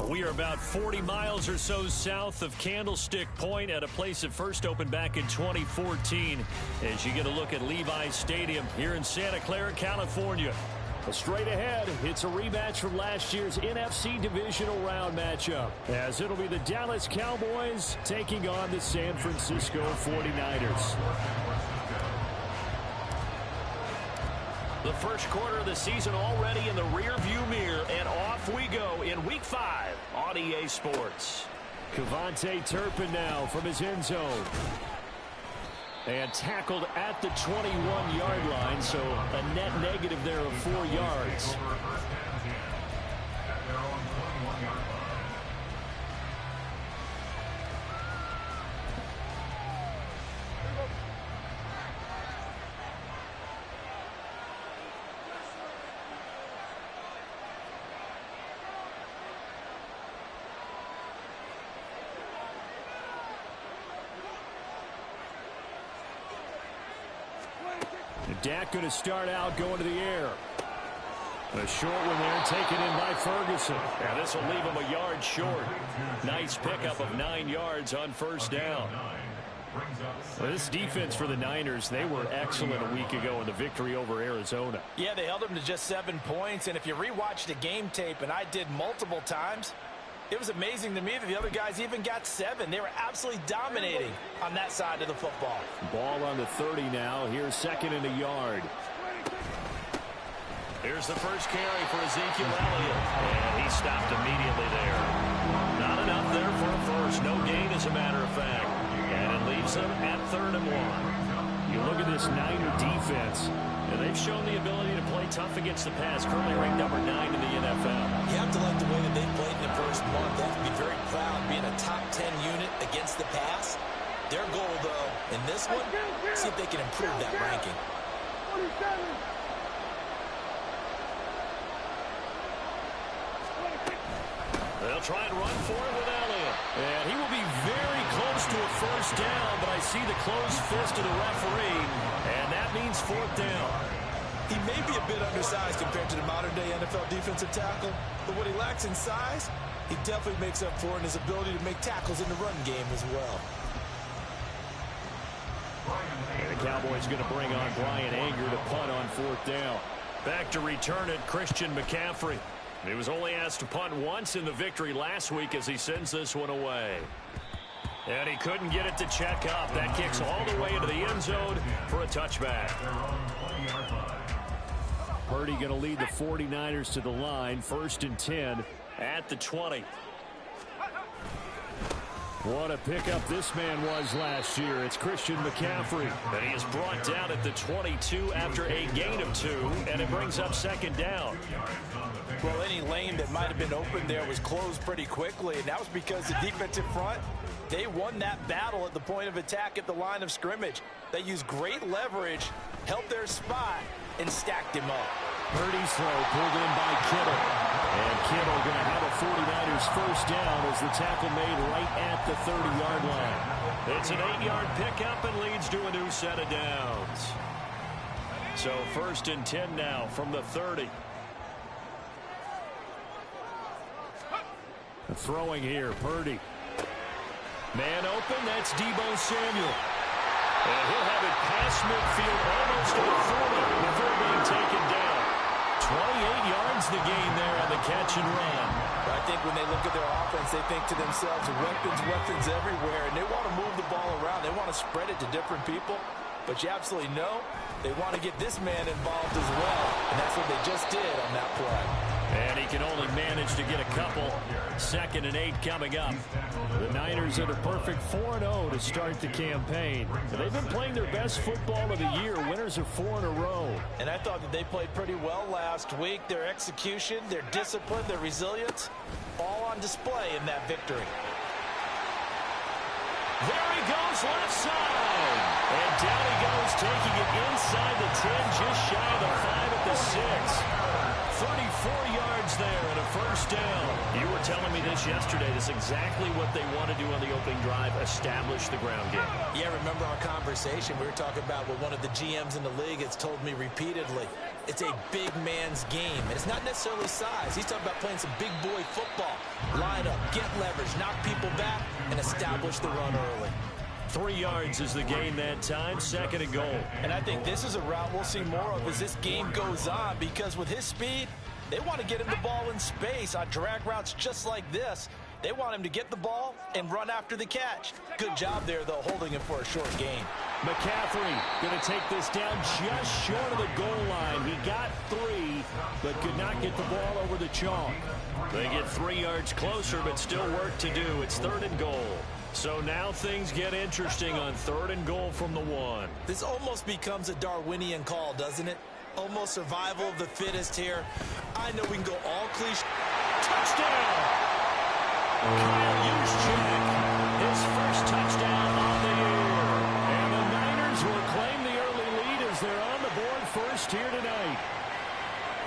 We are about 40 miles or so south of Candlestick Point at a place that first opened back in 2014 as you get a look at Levi's Stadium here in Santa Clara, California. Straight ahead, it's a rematch from last year's NFC Divisional Round matchup, as it'll be the Dallas Cowboys taking on the San Francisco 49ers. The first quarter of the season already in the rearview mirror, and off we go in Week 5 on EA Sports. KaVontae Turpin now from his end zone. And tackled at the 21-yard line, so a net negative there of 4 yards. Dak going to start out going to the air. A short one there taken in by Ferguson. And this will leave him a yard short. Nice pickup of 9 yards on first down. Well, this defense for the Niners, they were excellent a week ago in the victory over Arizona. Yeah, they held them to just 7 points. And if you rewatch the game tape, and I did multiple times, it was amazing to me that the other guys even got 7. They were absolutely dominating on that side of the football. Ball on the 30 now. Here's second and a yard. Here's the first carry for Ezekiel Elliott. And he stopped immediately there. Not enough there for a first. No gain, as a matter of fact. And it leaves them at 3rd and 1. You look at this Niner defense, and they've shown the ability to play tough against the pass. Currently ranked number 9 in the NFL. You have to like the way that they played in the first month. They have to be very proud being a top 10 unit against the pass. Their goal, though, in this one, see if they can improve that ranking. They'll try and run for it with Elliott. And he will be very close to a first down, but I see the closed fist of the referee, and that means 4th down. He may be a bit undersized compared to the modern-day NFL defensive tackle, but what he lacks in size, he definitely makes up for in his ability to make tackles in the run game as well. And the Cowboys going to bring on Brian Anger to punt on 4th down. Back to return it, Christian McCaffrey. He was only asked to punt once in the victory last week as he sends this one away. And he couldn't get it to check up. That kicks all the way into the end zone for a touchback. Purdy going to lead the 49ers to the line. 1st and 10 at the 20. What a pickup this man was last year. It's Christian McCaffrey. And he is brought down at the 22 after a gain of 2, and it brings up 2nd down. Well, any lane that might have been open there was closed pretty quickly, and that was because the defensive front, they won that battle at the point of attack at the line of scrimmage. They used great leverage, held their spot, and stacked him up. Purdy's throw pulled in by Kittle. And Kittle going to have a 49ers first down as the tackle made right at the 30-yard line. It's an 8-yard pickup and leads to a new set of downs. So 1st and 10 now from the 30. Throwing here, Purdy. Man open, that's Deebo Samuel. And he'll have it past midfield almost to the 40 before being taken down. 28 yards the gain there on the catch and run. I think when they look at their offense, they think to themselves, weapons everywhere, and they want to move the ball around. They want to spread it to different people. But you absolutely know they want to get this man involved as well, and that's what they just did on that play. And he can only manage to get a couple. 2nd and 8 coming up. The Niners are the perfect 4-0 to start the campaign. They've been playing their best football of the year. Winners of 4 in a row. And I thought that they played pretty well last week. Their execution, their discipline, their resilience, all on display in that victory. There he goes, left side. And down he goes, taking it inside the 10, just shy of the 5 at the 6. 34 yards there and a first down. You were telling me this yesterday. This is exactly what they want to do on the opening drive, establish the ground game. Yeah, remember our conversation? We were talking about what one of the GMs in the league has told me repeatedly. it's a big man's game. And it's not necessarily size. He's talking about playing some big boy football. Line up, get leverage, knock people back, and establish the run early. 3 yards is the gain that time, 2nd and goal. And I think this is a route we'll see more of as this game goes on, because with his speed, they want to get him the ball in space on drag routes just like this. They want him to get the ball and run after the catch. Good job there, though, holding him for a short gain. McCaffrey going to take this down just short of the goal line. He got 3, but could not get the ball over the chalk. They get 3 yards closer, but still work to do. It's 3rd and goal. So now things get interesting on 3rd and goal from the 1. This almost becomes a Darwinian call, doesn't it? Almost survival of the fittest here. I know we can go all cliche. Touchdown! Kyle Juszczyk, his first touchdown on the year. And the Niners will claim the early lead as they're on the board first here tonight.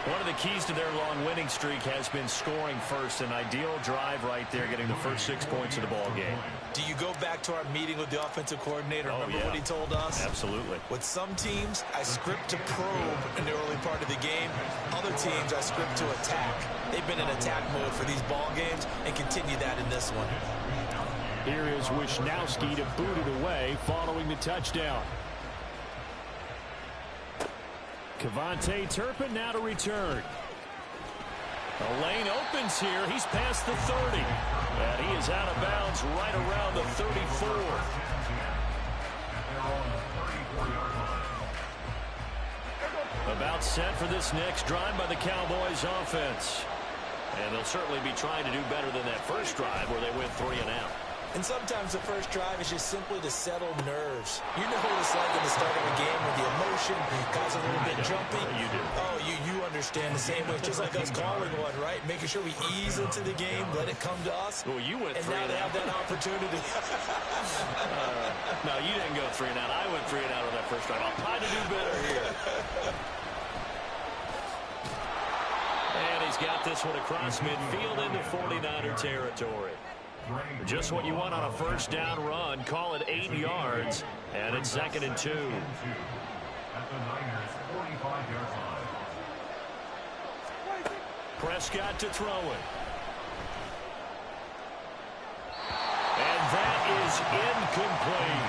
One of the keys to their long winning streak has been scoring first. An ideal drive right there, getting the first 6 points of the ball game. Do you go back to our meeting with the offensive coordinator? Remember what he told us? Absolutely. With some teams, I script to probe in the early part of the game. Other teams, I script to attack. They've been in attack mode for these ball games and continue that in this one. Here is Wisnowski to boot it away following the touchdown. Kevontae Turpin now to return. The lane opens here. He's past the 30. And he is out of bounds right around the 34. About set for this next drive by the Cowboys offense. And they'll certainly be trying to do better than that first drive where they went 3 and out. And sometimes the first drive is just simply to settle nerves. You know what it's like at the start of a game with the emotion, guys are a little bit jumpy. You do. Oh, you understand the same way. Just like us calling one, right? Making sure we ease into the game, let it come to us. Well, you went 3 and now and they out. have that opportunity. No, you didn't go 3 and out. I went 3 and out on that first drive. I'll try to do better here. And he's got this one across midfield into 49er territory. Just what you want on a first down run. Call it 8 yards, and it's 2nd and 2. Prescott to throw it. And that is incomplete.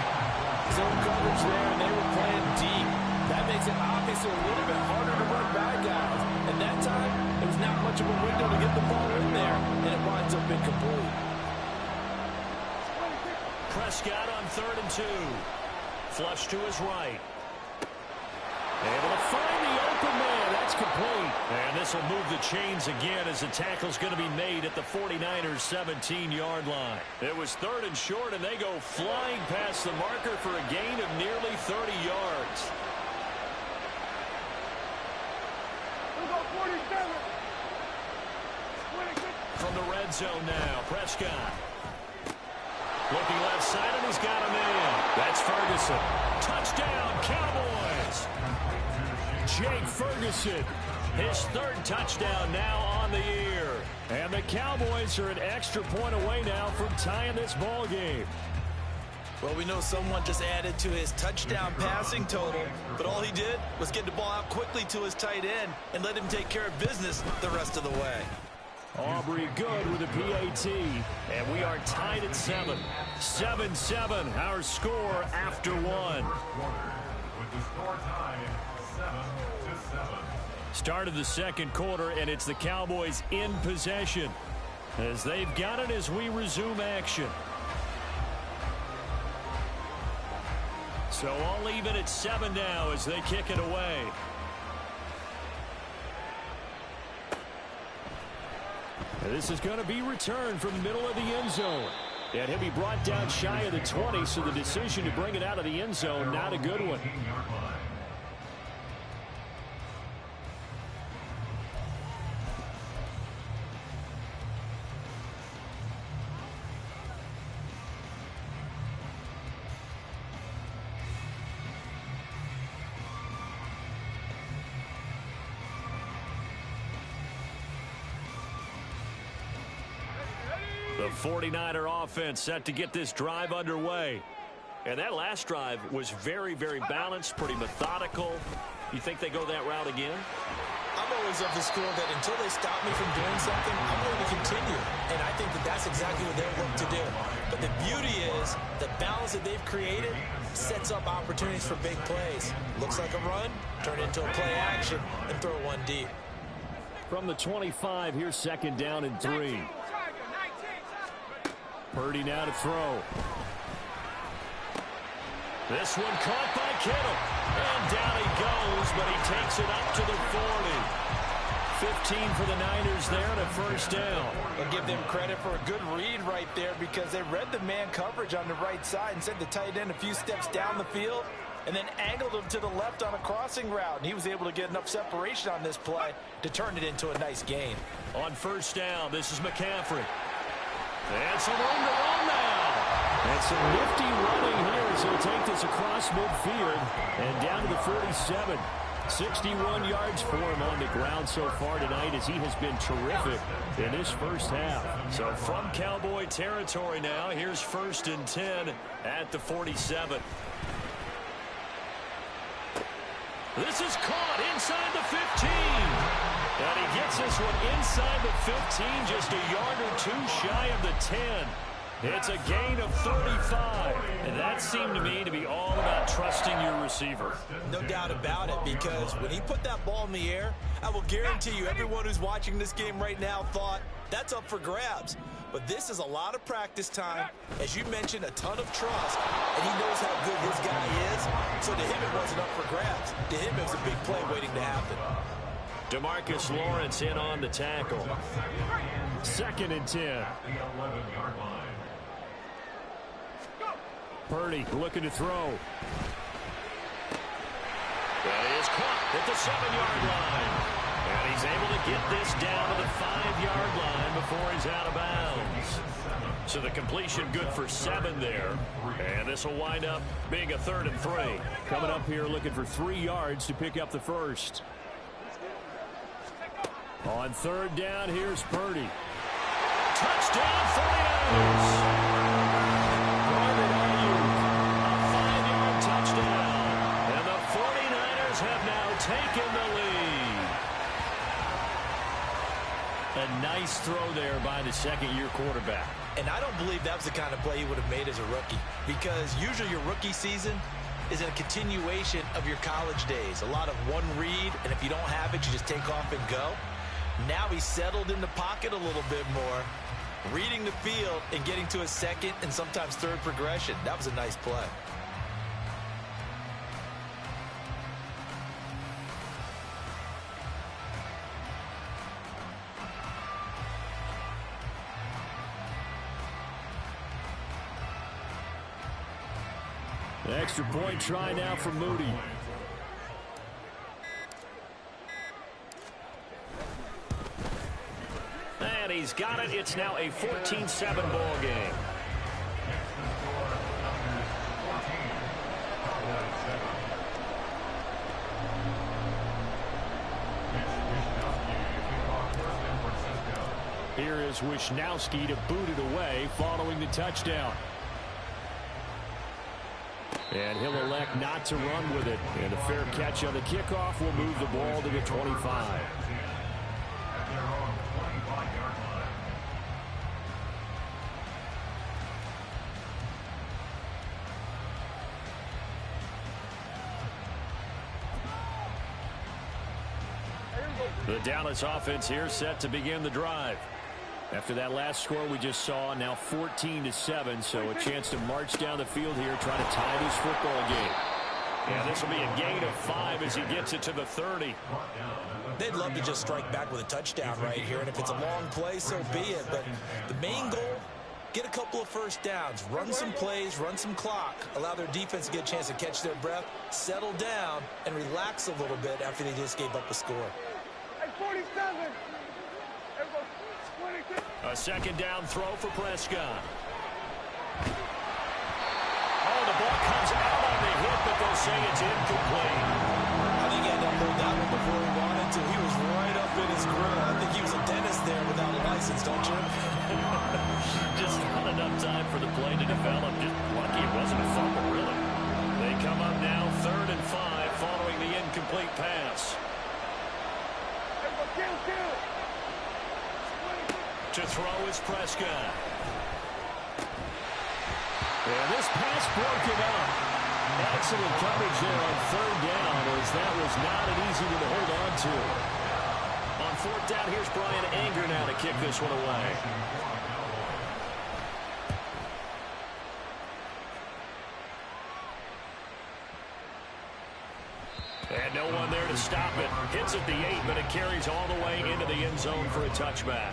Zone coverage there, and they were playing deep. That makes it obviously a little bit harder to run by guys. And that time, there was not much of a window to get the ball in there, and it winds up incomplete. Prescott on 3rd and 2. Flush to his right. Able to find the open man. That's complete. And this will move the chains again as the tackle's going to be made at the 49ers' 17-yard line. It was 3rd and short, and they go flying past the marker for a gain of nearly 30 yards. From the red zone now, Prescott. Looking left side, and he's got him in. That's Ferguson. Touchdown, Cowboys. Jake Ferguson, his 3rd touchdown now on the year. And the Cowboys are an extra point away now from tying this ball game. Well, we know someone just added to his touchdown passing total, but all he did was get the ball out quickly to his tight end and let him take care of business the rest of the way. Aubrey good with a PAT, and we are tied at 7. 7-7, our score after 1. Start of the 2nd quarter, and it's the Cowboys in possession as they've got it as we resume action. So all even at 7 now as they kick it away. This is going to be returned from the middle of the end zone. And he'll be brought down shy of the 20, so the decision to bring it out of the end zone, not a good one. The 49er offense set to get this drive underway. And that last drive was very, very balanced, pretty methodical. You think they go that route again? I'm always of the school that until they stop me from doing something, I'm going to continue. And I think that that's exactly what they'll look to do. But the beauty is the balance that they've created sets up opportunities for big plays. Looks like a run, turn it into a play action, and throw one deep. From the 25, here's second down and 3. Purdy now to throw. This one caught by Kittle. And down he goes, but he takes it up to the 40. 15 for the Niners there and a first down. I'll give them credit for a good read right there because they read the man coverage on the right side and sent the tight end a few steps down the field and then angled him to the left on a crossing route. And he was able to get enough separation on this play to turn it into a nice gain. On first down, this is McCaffrey. And some room to run now. And some nifty running here as he'll take this across midfield and down to the 47. 61 yards for him on the ground so far tonight as he has been terrific in this first half. So from Cowboy territory now, here's first and 10 at the 47. This is caught inside the 15. And he gets this one inside the 15, just a yard or two shy of the 10. It's a gain of 35. And that seemed to me to be all about trusting your receiver. No doubt about it, because when he put that ball in the air, I will guarantee you everyone who's watching this game right now thought that's up for grabs. But this is a lot of practice time. As you mentioned, a ton of trust, and he knows how good his guy is. So to him, it wasn't up for grabs. To him, it was a big play waiting to happen. DeMarcus Lawrence in on the tackle. Second and 10. Purdy looking to throw. That is caught at the 7-yard line. And he's able to get this down to the 5-yard line before he's out of bounds. So the completion good for 7 there. And this will wind up being a 3rd and 3. Coming up here looking for 3 yards to pick up the first. On 3rd down, here's Purdy. Touchdown, 49ers! Robert Ayuk, a 5-yard touchdown. And the 49ers have now taken the lead. A nice throw there by the second-year quarterback. And I don't believe that was the kind of play he would have made as a rookie, because usually your rookie season is a continuation of your college days. A lot of one read, and if you don't have it, you just take off and go. Now he's settled in the pocket a little bit more, reading the field and getting to a second and sometimes third progression. That was a nice play. The extra point try now for Moody. And he's got it. It's now a 14-7 ball game. Here is Wisnowski to boot it away following the touchdown. And he'll elect not to run with it. And a fair catch on the kickoff will move the ball to the 25. The Dallas offense here set to begin the drive. After that last score we just saw, now 14-7, so a chance to march down the field here, trying to tie this football game. And this will be a gain of 5 as he gets it to the 30. They'd love to just strike back with a touchdown right here, and if it's a long play, so be it. But the main goal, get a couple of first downs, run some plays, run some clock, allow their defense to get a chance to catch their breath, settle down, and relax a little bit after they just gave up a score. 47. A second down throw for Prescott. Oh, the ball comes out on the hit, but they'll say it's incomplete. I think he had to upload that one before he wanted to. He was right up in his grill. I think he was a dentist there without a license, don't you? Just not enough time for the play to develop. Just lucky it wasn't a fumble, really. come up now 3rd and 5 following the incomplete pass. To throw is Prescott. And this pass broken up. Excellent coverage there on 3rd down, as that was not an easy one to hold on to. On 4th down, here's Brian Anger now to kick this one away. And no one there to stop it. Hits at the 8, but it carries all the way into the end zone for a touchback.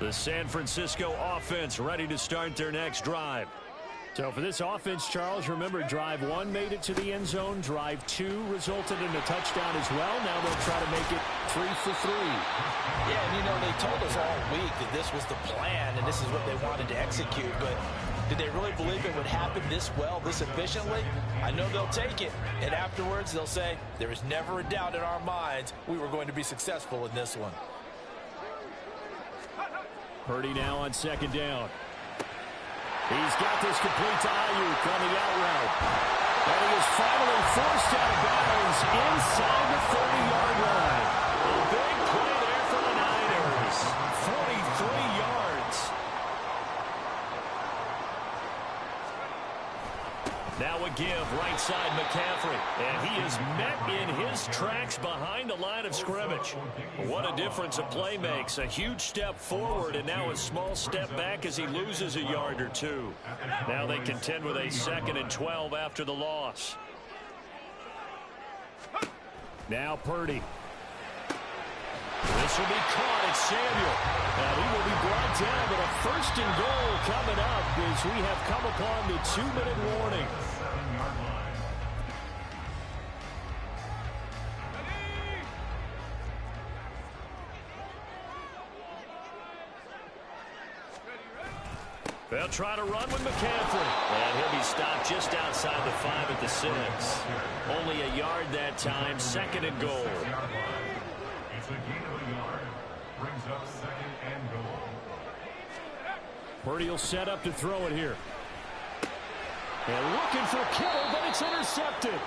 The San Francisco offense ready to start their next drive. So for this offense, Charles, remember, drive 1 made it to the end zone. Drive 2 resulted in a touchdown as well. Now they'll try to make it 3 for 3. Yeah, and you know, they told us all week that this was the plan and this is what they wanted to execute. But did they really believe it would happen this well, this efficiently? I know they'll take it. And afterwards, they'll say, there is never a doubt in our minds we were going to be successful in this one. Purdy now on 2nd down. He's got this complete to Ayuk on the out route. And he is finally forced out of bounds inside the 30-yard line. A big play there for the Niners. 43 yards. Now a give right side McCaffrey. And he is met in his tracks behind the line of scrimmage. What a difference a play makes. A huge step forward and now a small step back as he loses a yard or 2. Now they contend with a 2nd and 12 after the loss. Now Purdy. This will be caught at Samuel. And he will be brought down, but a 1st and goal coming up as we have come upon the 2-minute warning. They'll try to run with McCaffrey. And he'll be stopped just outside the 5 at the 6. Only a yard that time, 2nd and goal. Purdy will set up to throw it here. And looking for Kittle, but it's intercepted.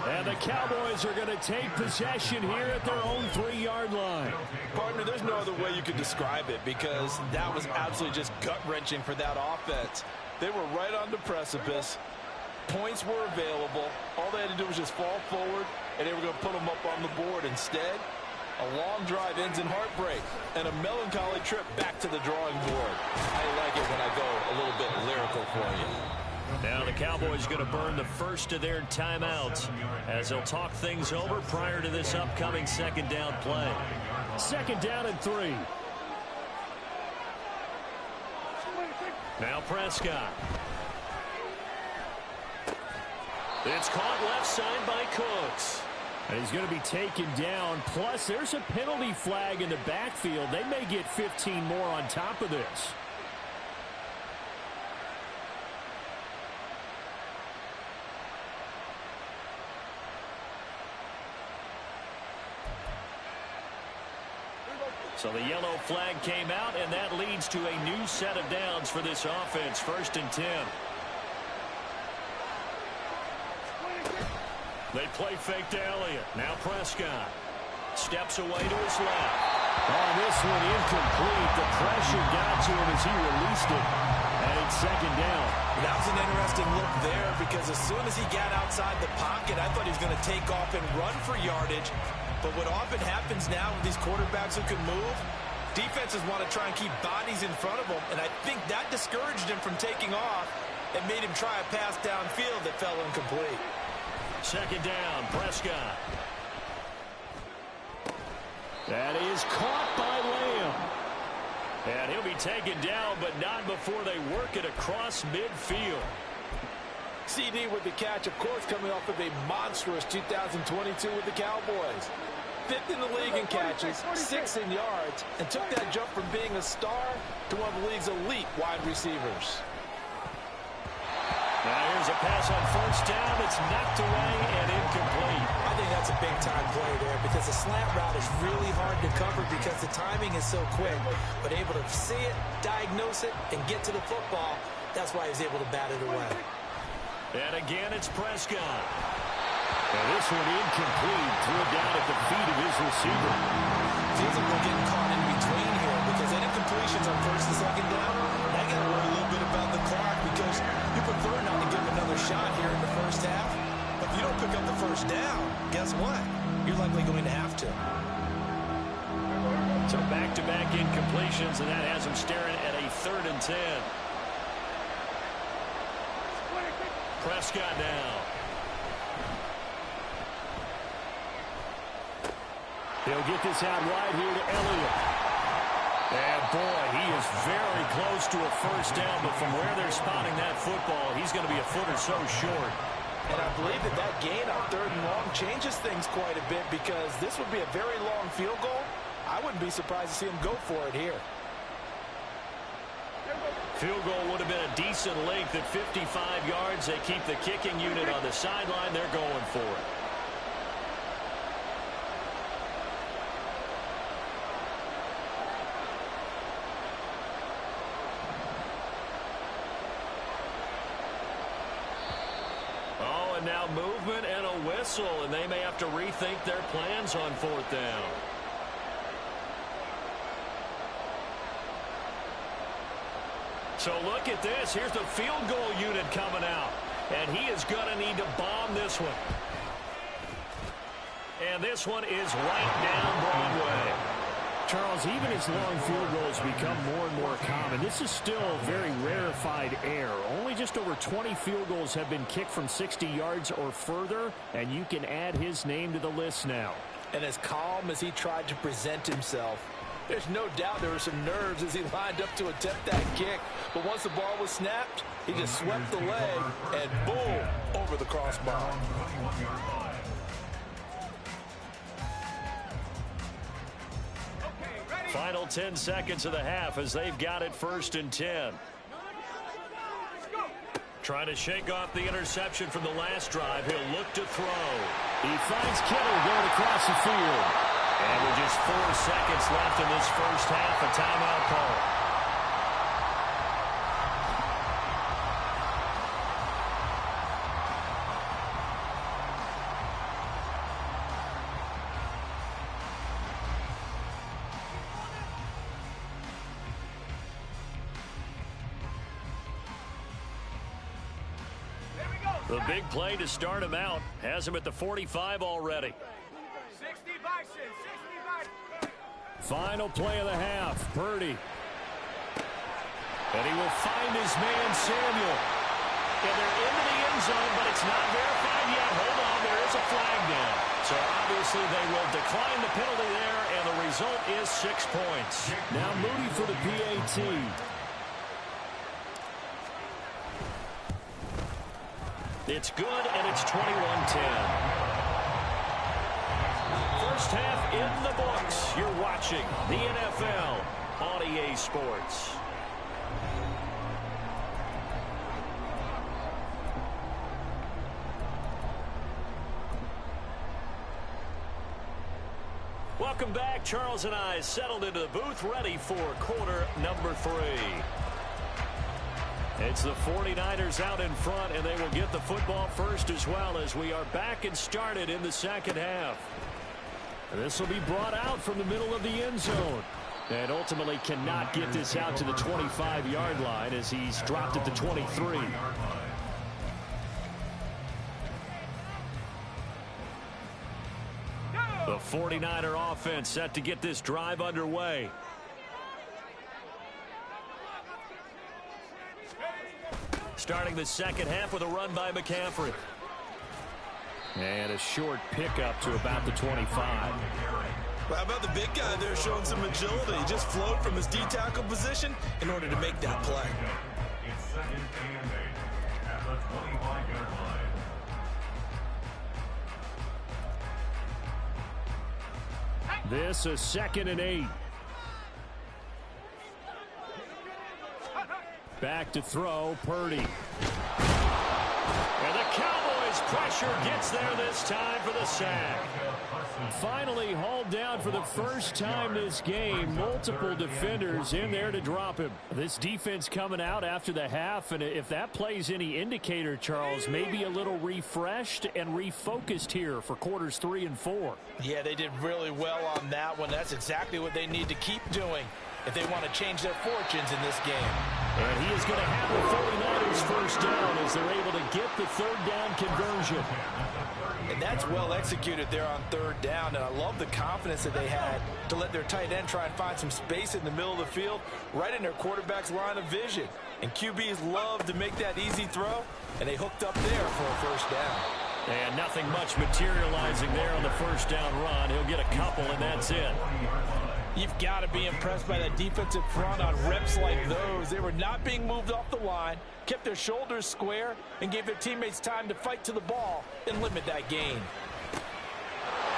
And the Cowboys are going to take possession here at their own 3-yard line. Partner, there's no other way you could describe it because that was absolutely just gut-wrenching for that offense. They were right on the precipice. Points were available. All they had to do was just fall forward, and they were going to put them up on the board. Instead, a long drive ends in heartbreak and a melancholy trip back to the drawing board. I like it when I go a little bit lyrical for you. Now the Cowboys going to burn the first of their timeouts as they'll talk things over prior to this upcoming 2nd down play. 2nd down and 3. Now Prescott. It's caught left side by Cooks. And he's going to be taken down. Plus, there's a penalty flag in the backfield. They may get 15 more on top of this. So the yellow flag came out, and that leads to a new set of downs for this offense. 1st and 10. They play fake to Elliott. Now Prescott steps away to his left. Oh, this one incomplete. The pressure got to him as he released it. And it's 2nd down. That was an interesting look there because as soon as he got outside the pocket, I thought he was going to take off and run for yardage. But what often happens now with these quarterbacks who can move, defenses want to try and keep bodies in front of them, and I think that discouraged him from taking off and made him try a pass downfield that fell incomplete. 2nd down, Prescott. That is caught by Lamb. And he'll be taken down, but not before they work it across midfield. CD with the catch, of course, coming off of a monstrous 2022 with the Cowboys. 5th in the league in catches, 6th in yards, and took that jump from being a star to one of the league's elite wide receivers. Now here's a pass on first down. It's knocked away and incomplete. I think that's a big-time play there because the slant route is really hard to cover because the timing is so quick. But able to see it, diagnose it, and get to the football, that's why he was able to bat it away. And again, it's Prescott. And this one incomplete. Threw it down at the feet of his receiver. Feels like we're getting caught in between here because any completions on first and second down, I got to worry a little bit about the clock because you prefer not to give him another shot here in the first half. But if you don't pick up the first down, guess what? You're likely going to have to. So back-to-back incompletions, and that has him staring at a 3rd and 10. Prescott now. He'll get this out wide here to Elliott. And boy, he is very close to a first down, but from where they're spotting that football, he's going to be a foot or so short. And I believe that gain on 3rd and long changes things quite a bit because this would be a very long field goal. I wouldn't be surprised to see him go for it here. Field goal would have been a decent length at 55 yards. They keep the kicking unit on the sideline. They're going for it. Oh, and now movement and a whistle, and they may have to rethink their plans on 4th down. So look at this. Here's the field goal unit coming out. And he is going to need to bomb this one. And this one is right down Broadway. Charles, even as long field goals become more and more common, this is still a very rarefied air. Only just over 20 field goals have been kicked from 60 yards or further, and you can add his name to the list now. And as calm as he tried to present himself, there's no doubt there were some nerves as he lined up to attempt that kick. But once the ball was snapped, he just swept the leg and boom, over the crossbar. Final 10 seconds of the half as they've got it 1st and 10. Trying to shake off the interception from the last drive. He'll look to throw. He finds Kittle going across the field. And with just 4 seconds left in this first half, a timeout call. The big play to start him out has him at the 45 already. 60 Bison, 60 Bison. Final play of the half, Purdy. And he will find his man, Samuel. And they're into the end zone, but it's not verified yet. Hold on, there is a flag down. So obviously they will decline the penalty there, and the result is 6 points. Now Moody for the PAT. It's good, and it's 21-10. First half in the books. You're watching the NFL on EA Sports. Welcome back. Charles and I settled into the booth, ready for quarter number 3. It's the 49ers out in front, and they will get the football first as well as we are back and started in the second half. This will be brought out from the middle of the end zone. And ultimately cannot get this out to the 25-yard line as he's dropped at the 23. The 49er offense set to get this drive underway. Starting the second half with a run by McCaffrey. And a short pickup to about the 25. Well, how about the big guy there showing some agility? He just flowed from his D-tackle position in order to make that play. It's 2nd and 8 at the 25-yard line. This is 2nd and 8. Back to throw, Purdy. his pressure gets there this time for the sack. Finally hauled down for the first time this game. Multiple defenders in there to drop him. This defense coming out after the half, and if that plays any indicator, Charles, maybe a little refreshed and refocused here for quarters 3 and 4. Yeah, they did really well on that one. That's exactly what they need to keep doing if they want to change their fortunes in this game. And he is going to have the 49ers first down as they're able to get the third down conversion. And that's well executed there on third down. And I love the confidence that they had to let their tight end try and find some space in the middle of the field, right in their quarterback's line of vision. And QBs love to make that easy throw, and they hooked up there for a first down. And nothing much materializing there on the first down run. He'll get a couple, and that's it. You've got to be impressed by that defensive front on reps like those. They were not being moved off the line, kept their shoulders square, and gave their teammates time to fight to the ball and limit that gain.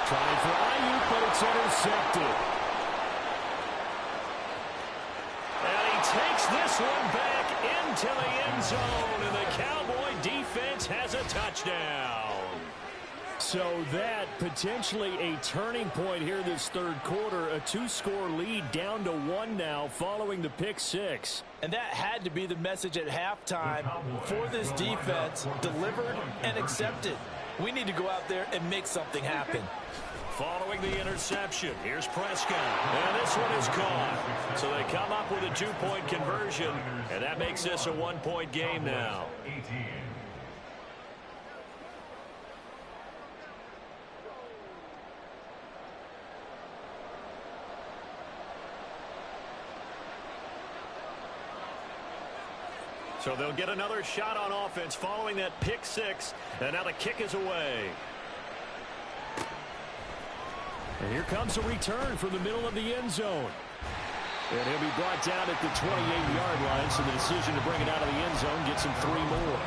Trying for Ayuk, but it's intercepted. And he takes this one back into the end zone, and the Cowboy defense has a touchdown. So that potentially a turning point here this third quarter. A 2-score lead down to 1 now following the pick 6. And that had to be the message at halftime for this defense. Delivered and accepted. We need to go out there and make something happen. Following the interception, here's Prescott. And this one is caught. So they come up with a 2-point conversion, and that makes this a 1-point game now. So they'll get another shot on offense following that pick 6. And now the kick is away. And here comes a return from the middle of the end zone. And he'll be brought down at the 28-yard line. So the decision to bring it out of the end zone gets him 3 more.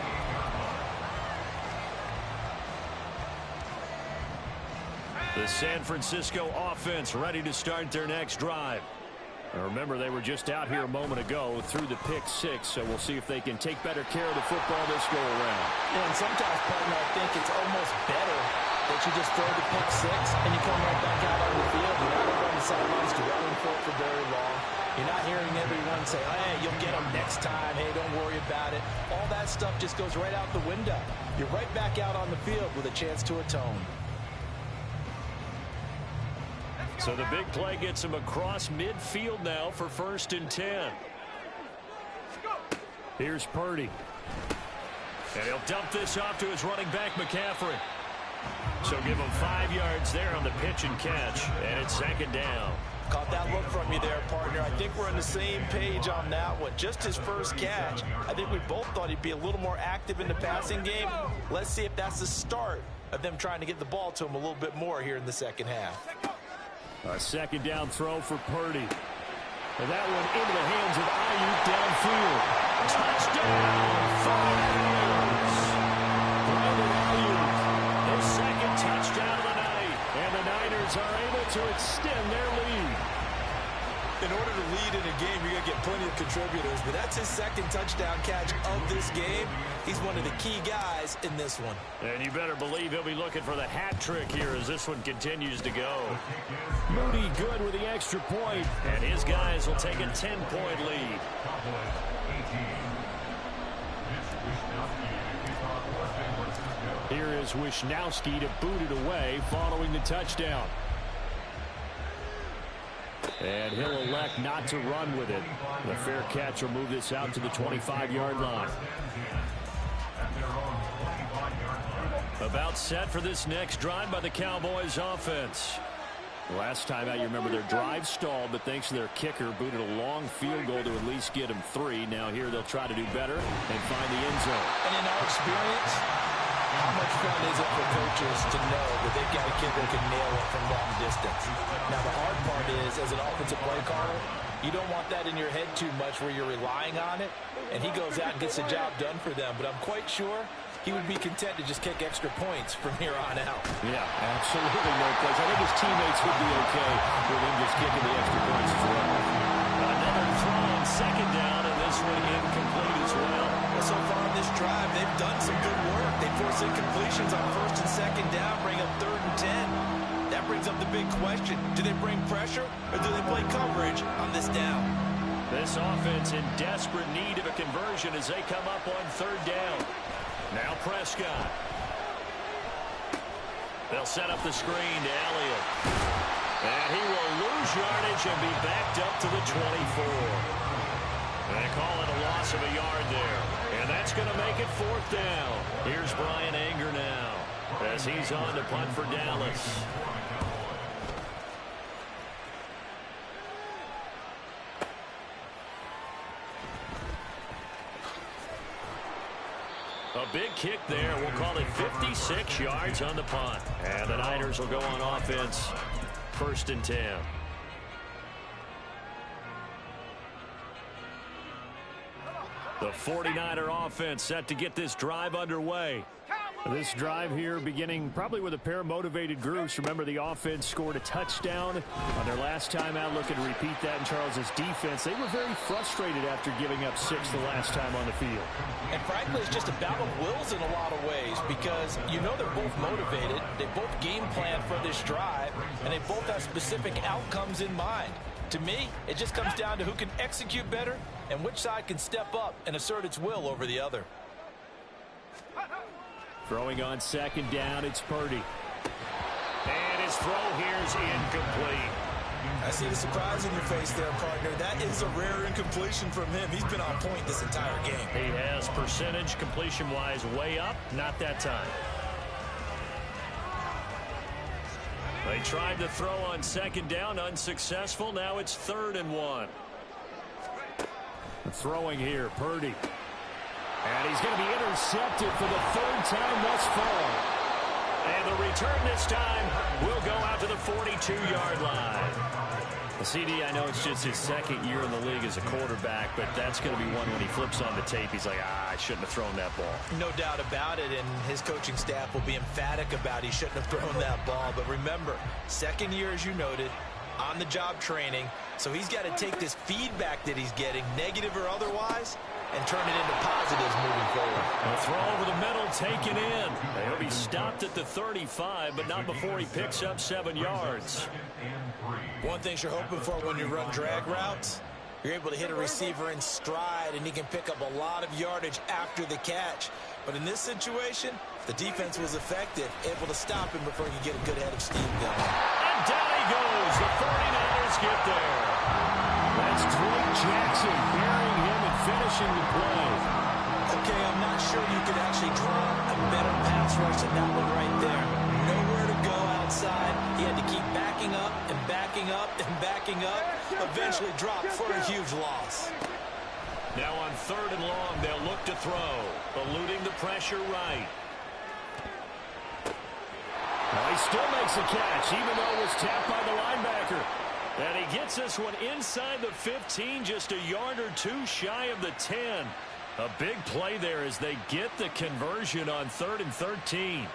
The San Francisco offense ready to start their next drive. Remember, they were just out here a moment ago through the pick 6, so we'll see if they can take better care of the football this go around. And sometimes, partner, I think it's almost better that you just throw the pick 6 and you come right back out on the field. You're not over on the sidelines dwelling for it for very long. You're not hearing everyone say, hey, you'll get them next time. Hey, don't worry about it. All that stuff just goes right out the window. You're right back out on the field with a chance to atone. So the big play gets him across midfield now for 1st and 10. Here's Purdy. And he'll dump this off to his running back, McCaffrey. So give him 5 yards there on the pitch and catch. And it's 2nd down. Caught that look from you there, partner. I think we're on the same page on that one. Just his first catch. I think we both thought he'd be a little more active in the passing game. Let's see if that's the start of them trying to get the ball to him a little bit more here in the second half. A 2nd down throw for Purdy. And that one into the hands of Ayuk downfield. Touchdown, 49ers. Brandon Ayuk, his 2nd touchdown of the night. And the Niners are able to extend their lead. In order to lead in a game, you're going to get plenty of contributors, but that's his 2nd touchdown catch of this game. He's one of the key guys in this one. And you better believe he'll be looking for the hat trick here as this one continues to go. Moody good with the extra point. And his guys will take a 10-point lead. Here is Wishnowsky to boot it away following the touchdown. And he'll elect not to run with it. The fair catch will move this out to the 25-yard line. About set for this next drive by the Cowboys offense. Last time out, you remember their drive stalled, but thanks to their kicker, booted a long field goal to at least get them 3. Now here they'll try to do better and find the end zone. And in our experience, how much fun is it for coaches to know that they've got a kid that can nail it from long distance? Now, the hard part is, as an offensive play caller, you don't want that in your head too much where you're relying on it, and he goes out and gets the job done for them. But I'm quite sure he would be content to just kick extra points from here on out. Yeah, absolutely no place. I think his teammates would be okay with him just kicking the extra points as well. Another throw on 2nd down, and this one incomplete as well. So far, this drive, they've done some good work. They force incompletions on first and second down, bring up 3rd and 10. That brings up the big question. Do they bring pressure or do they play coverage on this down? This offense in desperate need of a conversion as they come up on 3rd down. Now Prescott. They'll set up the screen to Elliott. And he will lose yardage and be backed up to the 24. They call it a loss of a yard there. And that's going to make it 4th down. Here's Brian Anger now as he's on to punt for Dallas. A big kick there. We'll call it 56 yards on the punt. And the Niners will go on offense. 1st and 10. The 49er offense set to get this drive underway. This drive here beginning probably with a pair of motivated groups. Remember, the offense scored a touchdown on their last time out. Looking to repeat that in Charles's defense. They were very frustrated after giving up 6 the last time on the field. And frankly, it's just a battle of wills in a lot of ways because you know they're both motivated. They both game plan for this drive, and they both have specific outcomes in mind. To me, it just comes down to who can execute better and which side can step up and assert its will over the other. Throwing on 2nd down, it's Purdy. And his throw here is incomplete. I see the surprise in your face there, partner. That is a rare incompletion from him. He's been on point this entire game. He has percentage completion-wise way up. Not that time. They tried to throw on 2nd down, unsuccessful. Now it's 3rd and 1. Throwing here, Purdy. And he's going to be intercepted for the 3rd time thus far. And the return this time will go out to the 42-yard line. Well, CD, I know it's just his 2nd year in the league as a quarterback, but that's going to be one when he flips on the tape. He's like, I shouldn't have thrown that ball. No doubt about it, and his coaching staff will be emphatic about he shouldn't have thrown that ball. But remember, 2nd year, as you noted, on-the-job training, so he's got to take this feedback that he's getting, negative or otherwise, and turn it into positives moving forward. A throw over the middle taken in. He'll be stopped at the 35, but not before he picks up 7 yards. One thing you're hoping for when you run drag routes, you're able to hit a receiver in stride, and he can pick up a lot of yardage after the catch. But in this situation, the defense was effective, able to stop him before he could get a good head of steam going. And down he goes. The 49ers get there. That's Drake Jackson burying him and finishing the play. Okay, I'm not sure you could actually draw a better pass rush than that one right there. Nowhere to go outside. He had to keep backing up and backing up and backing up. Eventually dropped for a huge loss. Now on 3rd and long, they'll look to throw. Eluding the pressure right. Well, he still makes a catch, even though it was tapped by the linebacker. And he gets this one inside the 15, just a yard or 2 shy of the 10. A big play there as they get the conversion on 3rd and 13.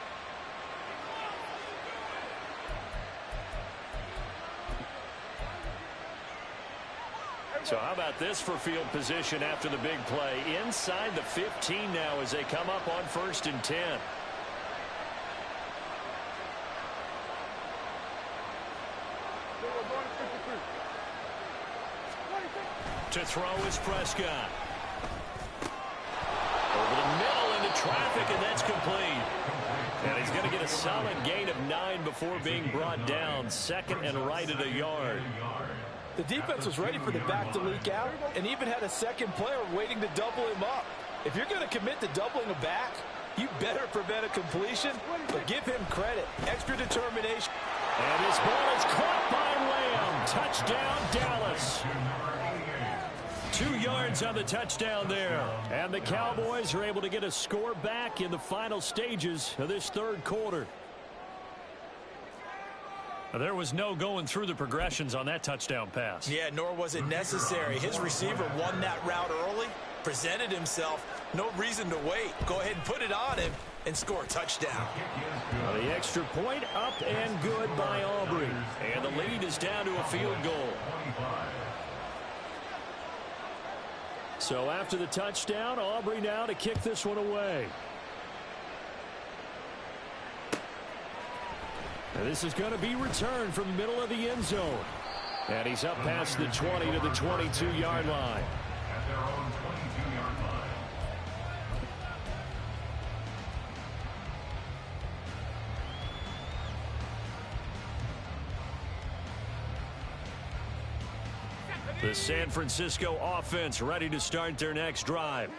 So how about this for field position after the big play? Inside the 15 now as they come up on 1st and 10. To throw is Prescott. Over the middle into traffic, and that's complete. And he's going to get a solid gain of 9 before being brought down. 2nd and right at a yard. The defense was ready for the back to leak out and even had a second player waiting to double him up. If you're going to commit to doubling a back, you better prevent a completion, but give him credit. Extra determination. And his ball is caught by Lamb. Touchdown, Dallas. 2 yards on the touchdown there. And the Cowboys are able to get a score back in the final stages of this 3rd quarter. There was no going through the progressions on that touchdown pass. Yeah, nor was it necessary. His receiver won that route early, presented himself. No reason to wait. Go ahead and put it on him and score a touchdown. Well, the extra point up and good by Aubrey. And the lead is down to a field goal. So after the touchdown, Aubrey now to kick this one away. And this is going to be returned from the middle of the end zone. And he's up past the 20 to the 22-yard line. At their own 22-yard line. The San Francisco offense ready to start their next drive.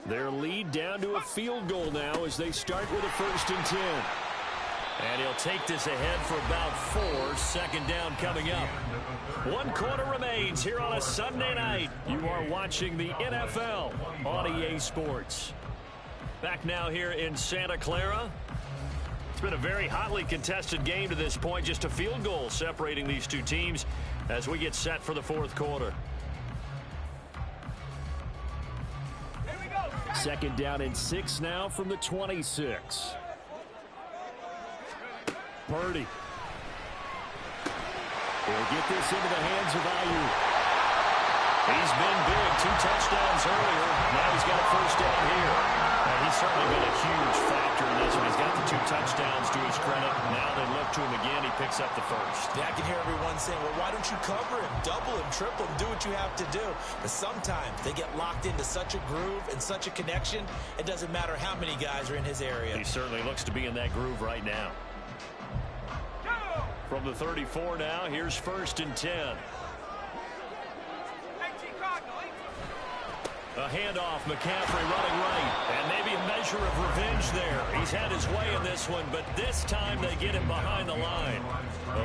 Their lead down to a field goal now as they start with a 1st and 10. And he'll take this ahead for about 4. Second down coming up. 1 quarter remains here on a Sunday night. You are watching the NFL on EA Sports. Back now here in Santa Clara. It's been a very hotly contested game to this point. Just a field goal separating these two teams as we get set for the 4th quarter. 2nd down and 6 now from the 26. Purdy. He'll get this into the hands of Ayuk. He's been big. 2 touchdowns earlier. Now he's got a 1st down here. And he's certainly been a huge factor in this one. He's got the 2 touchdowns to his credit. Now they look to him again. He picks up the 1st. Yeah, I can hear everyone saying, well, why don't you cover him, double him, triple him, do what you have to do. But sometimes they get locked into such a groove and such a connection, it doesn't matter how many guys are in his area. He certainly looks to be in that groove right now. From the 34 now, here's 1st and 10. A handoff, McCaffrey running right. And maybe a measure of revenge there. He's had his way in this one, but this time they get him behind the line.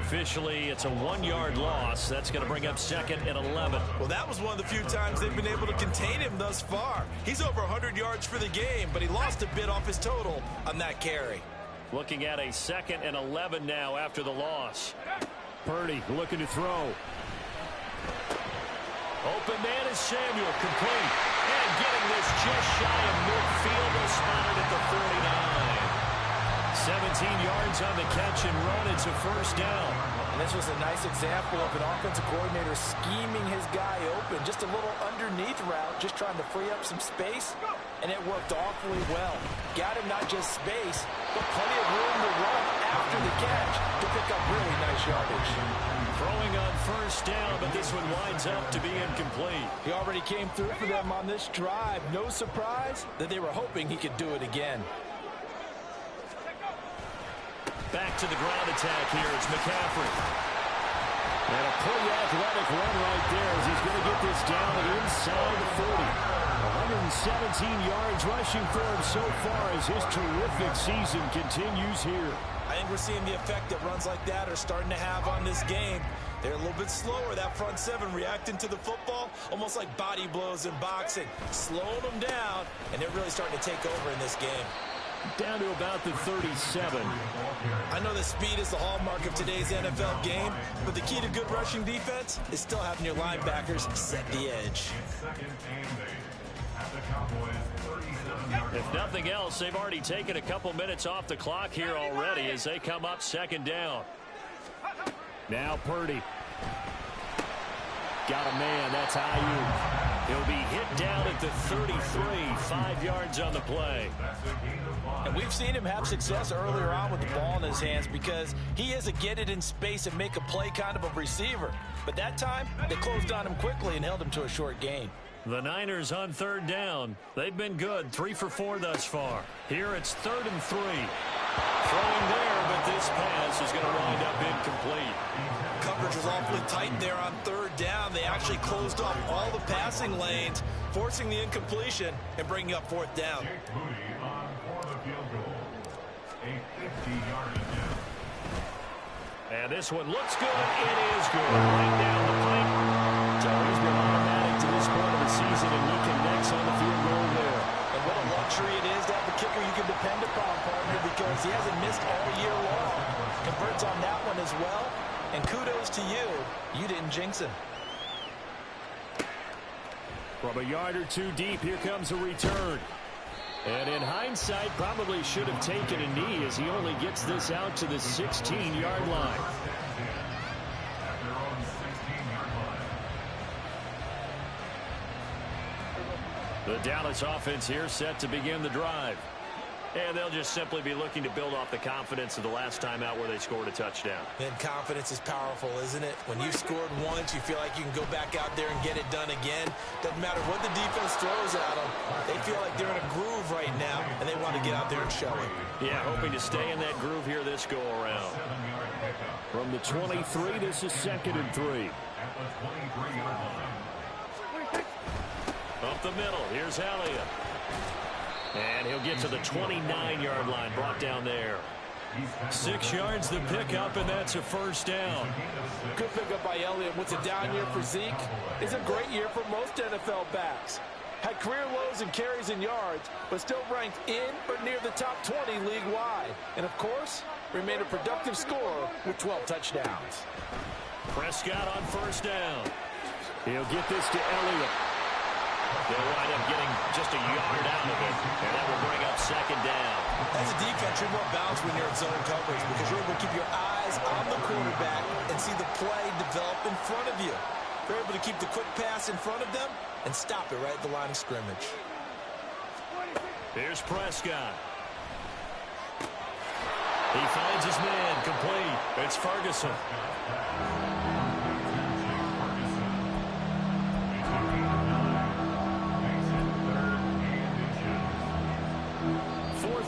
Officially, it's a 1-yard loss. That's going to bring up 2nd and 11. Well, that was one of the few times they've been able to contain him thus far. He's over 100 yards for the game, but he lost a bit off his total on that carry. Looking at a 2nd and 11 now after the loss. Purdy looking to throw. Open man is Samuel, complete. And getting this just shy of midfield, is spotted at the 49. 17 yards on the catch and run. It's a 1st down. And this was a nice example of an offensive coordinator scheming his guy open. Just a little underneath route, just trying to free up some space. And it worked awfully well. Got him not just space, but plenty of room to run after the catch to pick up really nice yardage. Throwing on 1st down, but this one winds up to be incomplete. He already came through for them on this drive. No surprise that they were hoping he could do it again. Back to the ground attack here. It's McCaffrey. And a pretty athletic run right there as he's going to get this down inside the 40. 117 yards rushing for him so far as his terrific season continues here. I think we're seeing the effect that runs like that are starting to have on this game. They're a little bit slower, that front 7 reacting to the football, almost like body blows in boxing, slowing them down, and they're really starting to take over in this game. Down to about the 37. I know that speed is the hallmark of today's NFL game, but the key to good rushing defense is still having your linebackers set the edge. 2nd and 8. At the Cowboys' 37-yard If nothing else, they've already taken a couple minutes off the clock here already as they come up 2nd down. Now Purdy. Got a man. That's Ayuk. He'll be hit down at the 33. 5 yards on the play. And we've seen him have success earlier on with the ball in his hands because he is a get it in space and make a play kind of a receiver. But that time, they closed on him quickly and held him to a short gain. The Niners on 3rd down. They've been good. 3 for 4 thus far. Here it's 3rd and 3. Throwing there, but this pass is going to wind up incomplete. Coverage was awfully tight there on 3rd down. They actually closed off all the passing lanes, forcing the incompletion and bringing up 4th down. Jake Moody on for the field goal. A 50-yard attempt. And this one looks good. It is good. Right down the pipe. It's always been automatic to this point of the season, and he connects on the field goal there. And what a luxury it is to have a kicker you can depend upon, partner, because he hasn't missed all year long. Converts on that one as well. And kudos to you. You didn't jinx him. From a yard or 2 deep, here comes a return. And in hindsight, probably should have taken a knee as he only gets this out to the 16-yard line. At their own 16-yard line. The Dallas offense here set to begin the drive. And they'll just simply be looking to build off the confidence of the last time out where they scored a touchdown. And confidence is powerful, isn't it? When you've scored once, you feel like you can go back out there and get it done again. Doesn't matter what the defense throws at them. They feel like they're in a groove right now, and they want to get out there and show it. Yeah, hoping to stay in that groove here this go-around. From the 23, this is 2nd and 3. Up the middle, here's Elliott. And he'll get to the 29-yard line, brought down there. 6 yards the pickup, and that's a first down. Good pickup by Elliott. What's a down year for Zeke? It's a great year for most NFL backs. Had career lows in carries and yards, but still ranked in or near the top 20 league-wide. And, of course, remained a productive scorer with 12 touchdowns. Prescott on first down. He'll get this to Elliott. They'll wind up getting just a yard out of it, and that will bring up 2nd down. As a defense, you're more balanced when you're in zone coverage because you're able to keep your eyes on the quarterback and see the play develop in front of you. You're able to keep the quick pass in front of them and stop it right at the line of scrimmage. Here's Prescott. He finds his man, complete. It's Ferguson.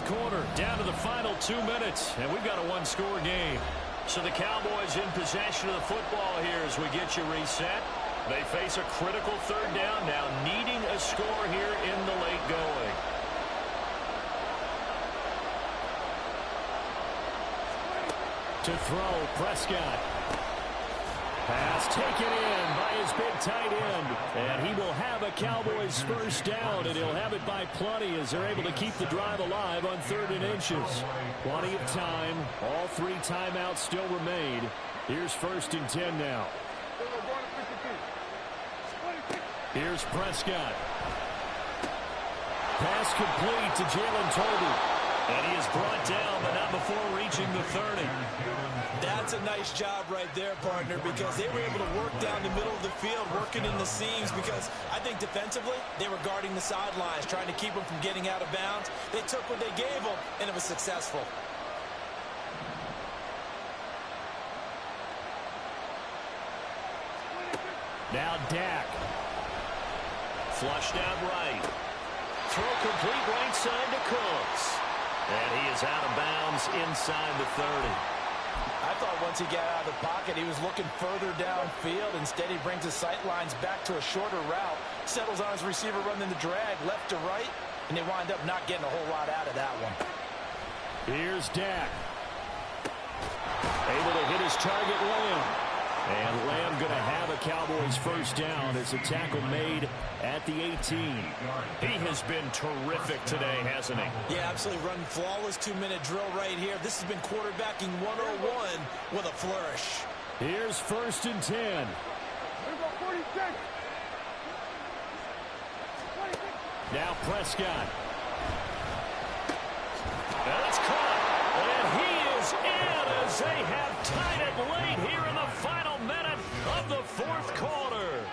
Quarter, down to the final 2 minutes, and we've got a one-score game. So the Cowboys in possession of the football here as we get you reset. They face a critical 3rd down, now needing a score here in the late going. To throw, Prescott. Pass taken in by his big tight end. And he will have a Cowboys first down, and he'll have it by plenty as they're able to keep the drive alive on 3rd and inches. Plenty of time. All 3 timeouts still remain. Here's 1st and 10 now. Here's Prescott. Pass complete to Jalen Tolbert. And he is brought down, but not before reaching the 30. That's a nice job right there, partner, because they were able to work down the middle of the field, working in the seams, because I think defensively, they were guarding the sidelines, trying to keep them from getting out of bounds. They took what they gave them, and it was successful. Now Dak. Flushed out right. Throw complete right side to Cooks. And he is out of bounds inside the 30. I thought once he got out of the pocket, he was looking further downfield. Instead, he brings his sight lines back to a shorter route, settles on his receiver running the drag left to right, and they wind up not getting a whole lot out of that one. Here's Dak. Able to hit his target, Lamb. And Lamb going to have a Cowboys first down as a tackle made at the 18. He has been terrific today, hasn't he? Yeah, absolutely. Running flawless 2-minute drill right here. This has been quarterbacking 101 with a flourish. Here's 1st and 10. Now Prescott. Now it's caught. And he is in as they have tied it late here in the final minute of the 4th quarter.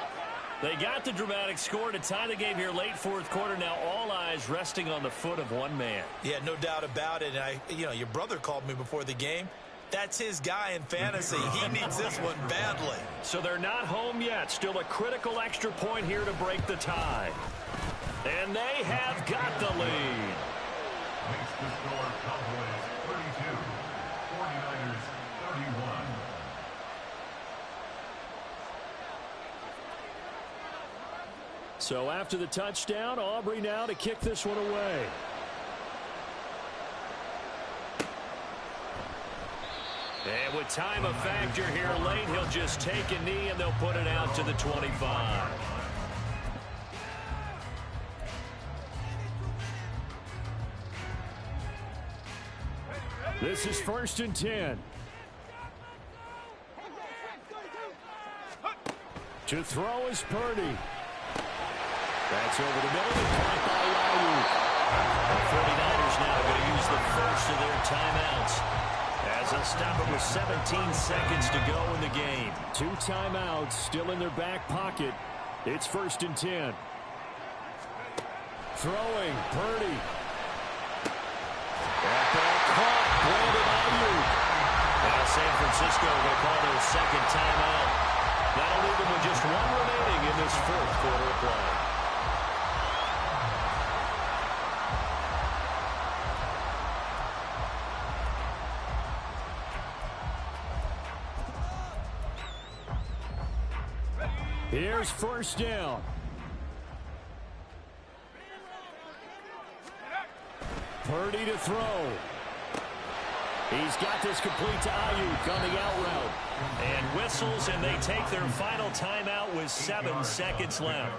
They got the dramatic score to tie the game here late 4th quarter. Now all eyes resting on the foot of one man. Yeah, no doubt about it. And your brother called me before the game. That's his guy in fantasy. He needs this one badly. So they're not home yet. Still a critical extra point here to break the tie. And they have got the lead. Makes the score Cowboys 32, 49ers 31. So after the touchdown, Aubrey now to kick this one away. And with time a factor here late, he'll just take a knee and they'll put it out to the 25. This is 1st and 10. To throw is Purdy. That's over the middle and caught by Ayuk. The 49ers now going to use the first of their timeouts as they'll stop it with 17 seconds to go in the game. 2 timeouts still in their back pocket. It's 1st and 10. Throwing, Purdy. That ball caught, Brandon Ayuk. Now San Francisco will call their second timeout. That'll leave them with just one remaining in this fourth quarter of play. Here's first down. Purdy to throw. He's got this complete to Ayuk on the out route. And whistles, and they take their final timeout with 7 seconds left.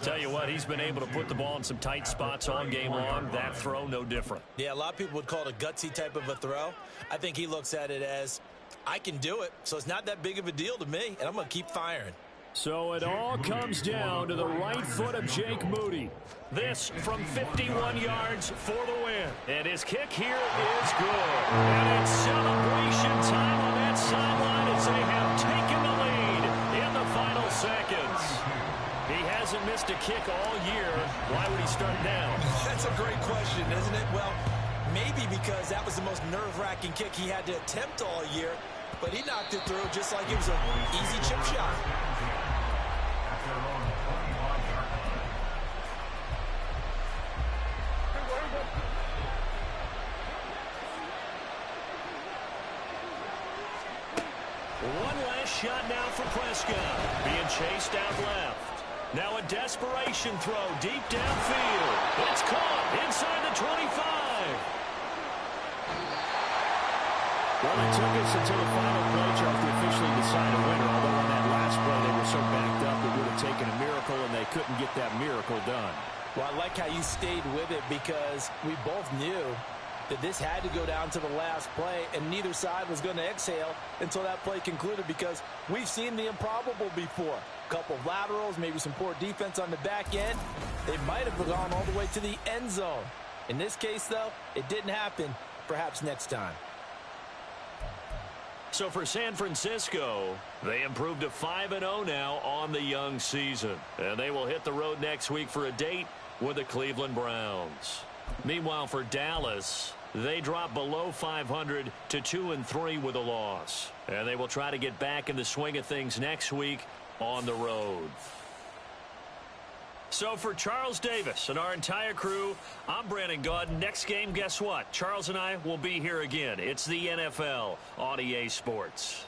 Tell you what, he's been able to put the ball in some tight spots all game long. That throw, no different. Yeah, a lot of people would call it a gutsy type of a throw. I think he looks at it as, I can do it, so it's not that big of a deal to me, and I'm going to keep firing. So it all comes down to the right foot of Jake Moody. This from 51 yards for the win. And his kick here is good. And it's celebration time on that sideline as they have taken the lead in the final seconds. He hasn't missed a kick all year. Why would he start now? That's a great question, isn't it? Well, maybe because that was the most nerve-wracking kick he had to attempt all year, but he knocked it through just like it was an easy chip shot. One last shot now for Prescott. Being chased out left. Now a desperation throw deep downfield. It's caught inside the 25. Well, it took us until the final play, Charles, to officially decide a winner. Although on that last play they were so backed up it would have taken a miracle, and they couldn't get that miracle done. Well, I like how you stayed with it because we both knew that this had to go down to the last play, and neither side was going to exhale until that play concluded because we've seen the improbable before. A couple of laterals, maybe some poor defense on the back end. They might have gone all the way to the end zone. In this case, though, it didn't happen. Perhaps next time. So for San Francisco, they improved to 5-0 now on the young season. And they will hit the road next week for a date with the Cleveland Browns. Meanwhile, for Dallas, they drop below 500 to 2-3 with a loss. And they will try to get back in the swing of things next week on the road. So for Charles Davis and our entire crew, I'm Brandon Gaudin. Next game, guess what? Charles and I will be here again. It's the NFL on EA Sports.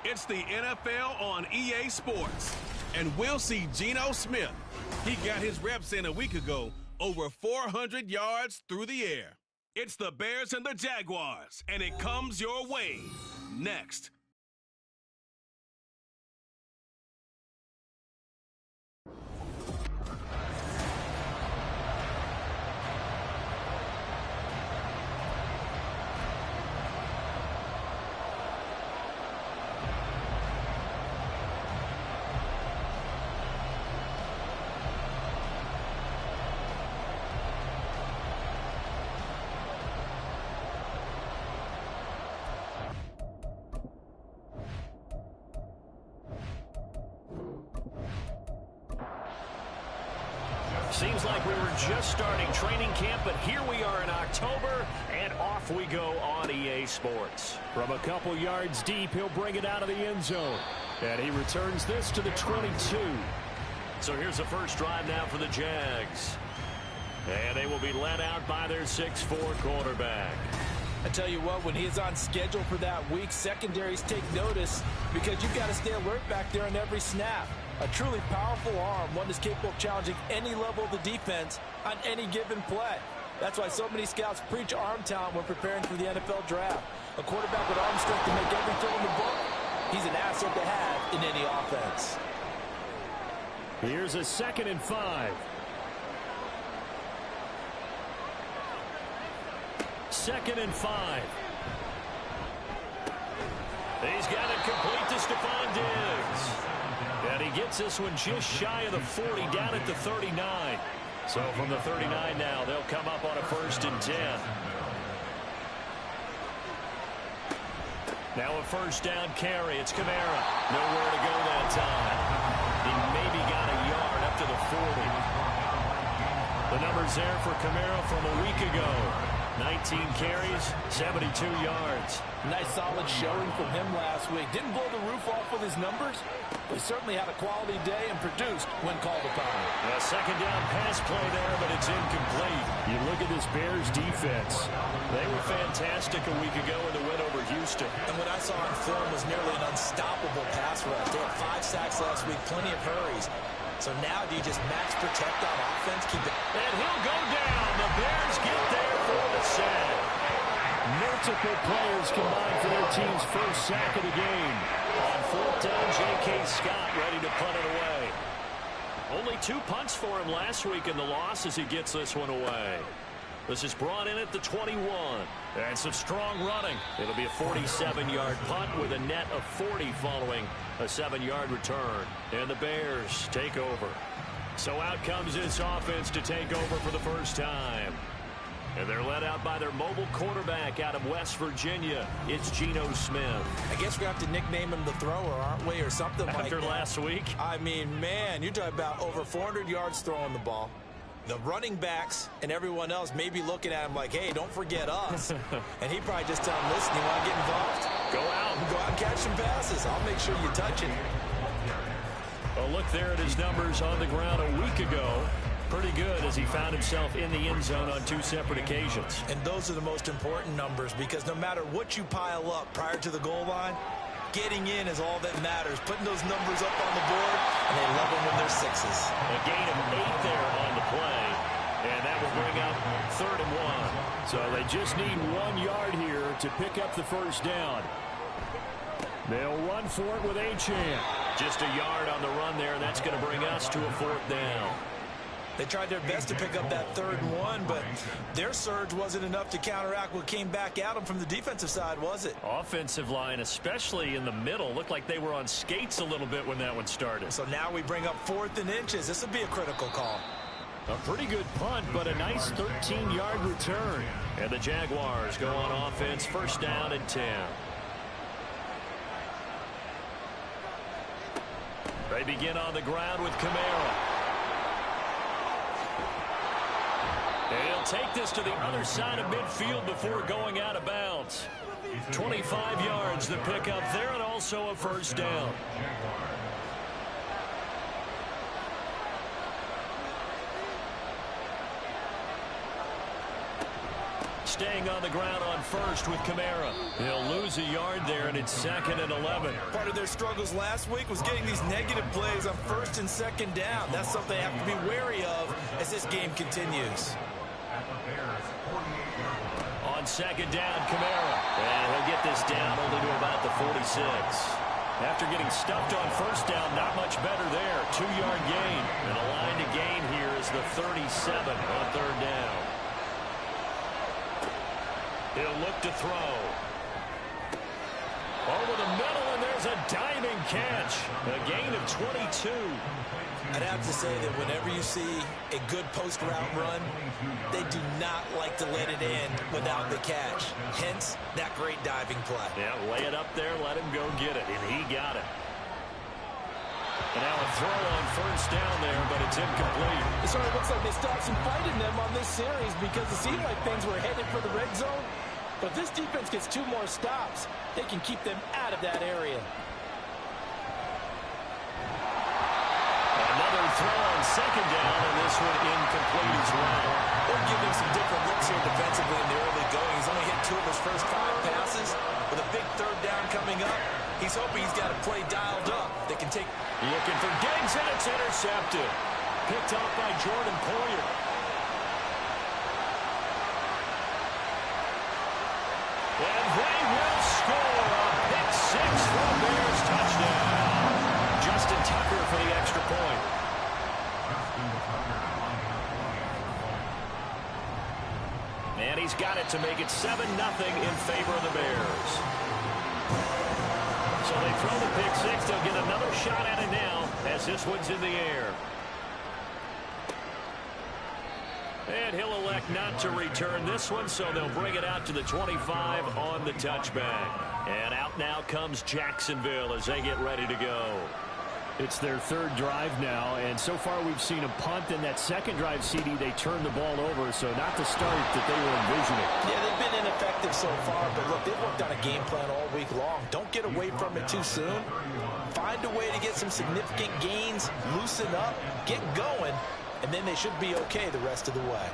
It's the NFL on EA Sports. And we'll see Geno Smith. He got his reps in a week ago, over 400 yards through the air. It's the Bears and the Jaguars, and it comes your way next. Seems like we were just starting training camp, but here we are in October, and off we go on EA Sports. From a couple yards deep, he'll bring it out of the end zone. And he returns this to the 22. So here's the first drive now for the Jags. And they will be led out by their 6'4 quarterback. I tell you what, when he is on schedule for that week, secondaries take notice because you've got to stay alert back there on every snap. A truly powerful arm, one that's capable of challenging any level of the defense on any given play. That's why so many scouts preach arm talent when preparing for the NFL draft. A quarterback with arm strength to make every throw in the book, he's an asset to have in any offense. Here's a 2nd and 5. 2nd and 5. He's got it complete to Stephon Diggs. And he gets this one just shy of the 40, down at the 39. So from the 39 now, they'll come up on a 1st and 10. Now a 1st down carry. It's Kamara. Nowhere to go that time. He maybe got a yard up to the 40. The numbers there for Kamara from a week ago. 19 carries, 72 yards. Nice solid showing from him last week. Didn't blow the roof off with his numbers, but he certainly had a quality day and produced when called upon. A 2nd down pass play there, but it's incomplete. You look at this Bears defense. They were fantastic a week ago in the win over Houston. And what I saw on film was nearly an unstoppable pass rush. They had 5 sacks last week, plenty of hurries. So now do you just max protect on offense? Keep it. And he'll go down. The Bears get there for the sack. Multiple players combined for their team's first sack of the game. On 4th down, J.K. Scott ready to punt it away. Only 2 punts for him last week in the loss as he gets this one away. This is brought in at the 21. And some strong running. It'll be a 47-yard punt with a net of 40 following a 7-yard return. And the Bears take over. So out comes this offense to take over for the first time. And they're led out by their mobile quarterback out of West Virginia. It's Geno Smith. I guess we have to nickname him the thrower, aren't we, or something like that. After last week? I mean, man, you're talking about over 400 yards throwing the ball. The running backs and everyone else may be looking at him like, hey, don't forget us. And he probably just tell him, listen, you want to get involved? Go out and catch some passes. I'll make sure you touch it. A look there at his numbers on the ground a week ago. Pretty good as he found himself in the end zone on 2 separate occasions. And those are the most important numbers because no matter what you pile up prior to the goal line, getting in is all that matters. Putting those numbers up on the board, and they love them when they're 6s. A gain of 8 there on the play, and that will bring up 3rd and 1. So they just need 1 yard here to pick up the first down. They'll run for it with Achane. Just a yard on the run there, and that's going to bring us to a 4th down. They tried their best to pick up that 3rd and 1, but their surge wasn't enough to counteract what came back at them from the defensive side, was it? Offensive line, especially in the middle, looked like they were on skates a little bit when that one started. So now we bring up 4th and inches. This would be a critical call. A pretty good punt, but a nice 13-yard return. And the Jaguars go on offense, 1st down and 10. They begin on the ground with Kamara. And he'll take this to the other side of midfield before going out of bounds. 25 yards the pickup there, and also a 1st down. staying on the ground on first with Kamara. He'll lose a yard there, and it's 2nd and 11. Part of their struggles last week was getting these negative plays on 1st and 2nd down. That's something they have to be wary of as this game continues. On 2nd down, Kamara. And he'll get this down only to about the 46. After getting stuffed on 1st down, not much better there. 2-yard gain. And the line to gain here is the 37 on 3rd down. He'll look to throw. Over the middle, and there's a diving catch. A gain of 22. I'd have to say that whenever you see a good post-route run, they do not like to let it end without the catch. Hence, that great diving play. Yeah, lay it up there, let him go get it, and he got it. And now a throw on 1st down there, but it's incomplete. It sort of looks like they stopped some fight in them on this series because it seemed like things were headed for the red zone. But if this defense gets 2 more stops, they can keep them out of that area. Another throw on 2nd down, and this one incomplete as well. They're giving some different looks here defensively in the early going. He's only hit 2 of his first 5 passes. With a big 3rd down coming up, he's hoping he's got a play dialed up that can take... Looking for Diggs, and it's intercepted. Picked off by Jordan Poyer. And they will score a pick 6 for a Bears touchdown. Justin Tucker for the extra point. And he's got it to make it 7-0 in favor of the Bears. So they throw the pick 6. They'll get another shot at it now as this one's in the air. And he'll elect not to return this one, so they'll bring it out to the 25 on the touchback. And out now comes Jacksonville as they get ready to go. It's their 3rd drive now, and so far we've seen a punt. In that 2nd drive, CD, they turned the ball over, so not the start that they were envisioning. Yeah, they've been ineffective so far, but look, they've worked on a game plan all week long. Don't get away from it too soon. Find a way to get some significant gains, loosen up, get going, and then they should be okay the rest of the way.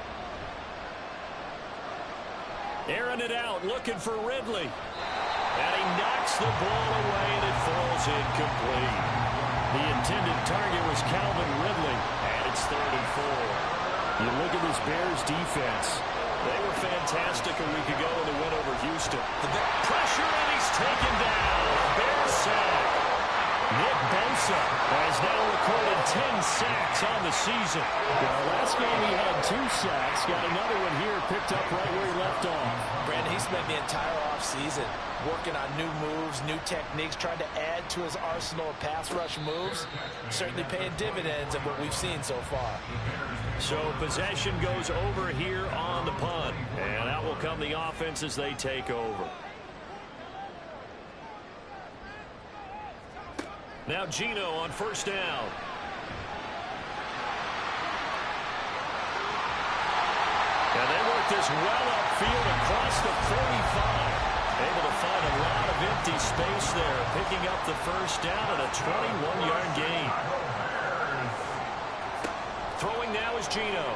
Airing it out, looking for Ridley. And he knocks the ball away, and it falls incomplete. The intended target was Calvin Ridley, and it's 3rd and 4. You look at this Bears defense. They were fantastic a week ago in the win over Houston. The pressure, and he's taken down. Bears sack. Nick Bosa has now recorded 10 sacks on the season. Well, last game he had 2 sacks. Got another one here picked up right where he left off. Brandon, he spent the entire offseason working on new moves, new techniques, trying to add to his arsenal of pass rush moves. Certainly paying dividends of what we've seen so far. So possession goes over here on the punt. And out will come the offense as they take over. Now Geno on 1st down. And they work this well upfield across the 45. Able to find a lot of empty space there. Picking up the 1st down and a 21-yard gain. Throwing now is Geno.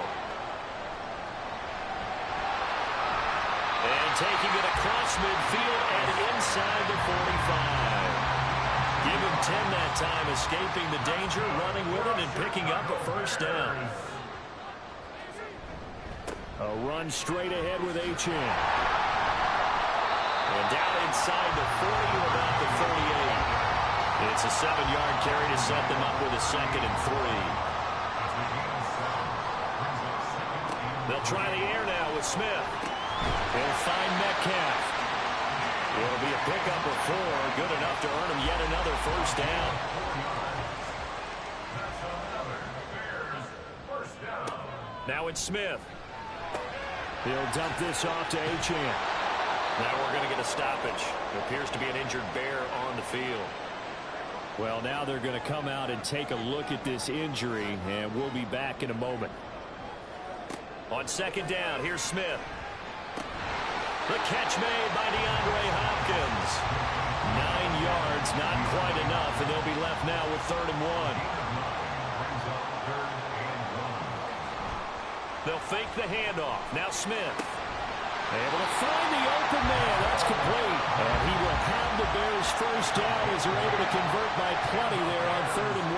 And taking it across midfield and inside the 45. Give him 10 that time, escaping the danger, running with it, and picking up a 1st down. A run straight ahead with Achane. And down inside the 40 to about the 38. It's a 7-yard carry to set them up with a 2nd and 3. They'll try the air now with Smith. He'll find Metcalf. It'll be a pickup of 4, good enough to earn him yet another 1st down. Now it's Smith. He'll dump this off to Achane. Now we're going to get a stoppage. There appears to be an injured Bear on the field. Well, now they're going to come out and take a look at this injury, and we'll be back in a moment. On 2nd down, here's Smith. The catch made by DeAndre Hopkins. 9 yards, not quite enough, and they'll be left now with 3rd and 1. They'll fake the handoff. Now Smith. Able to find the open man. That's complete. And he will have the Bears first down as they're able to convert by plenty there on 3rd and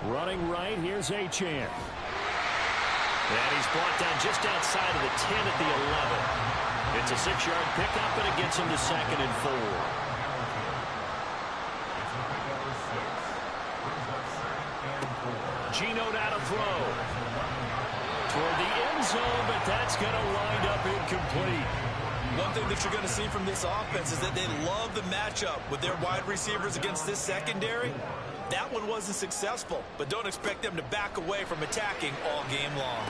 1. Running right, here's Achane. And he's brought down just outside of the 10 at the 11. It's a 6-yard pickup, and it gets him to 2nd and 4. Geno now to throw. Toward the end zone, but that's going to wind up incomplete. One thing that you're going to see from this offense is that they love the matchup with their wide receivers against this secondary. That one wasn't successful, but don't expect them to back away from attacking all game long.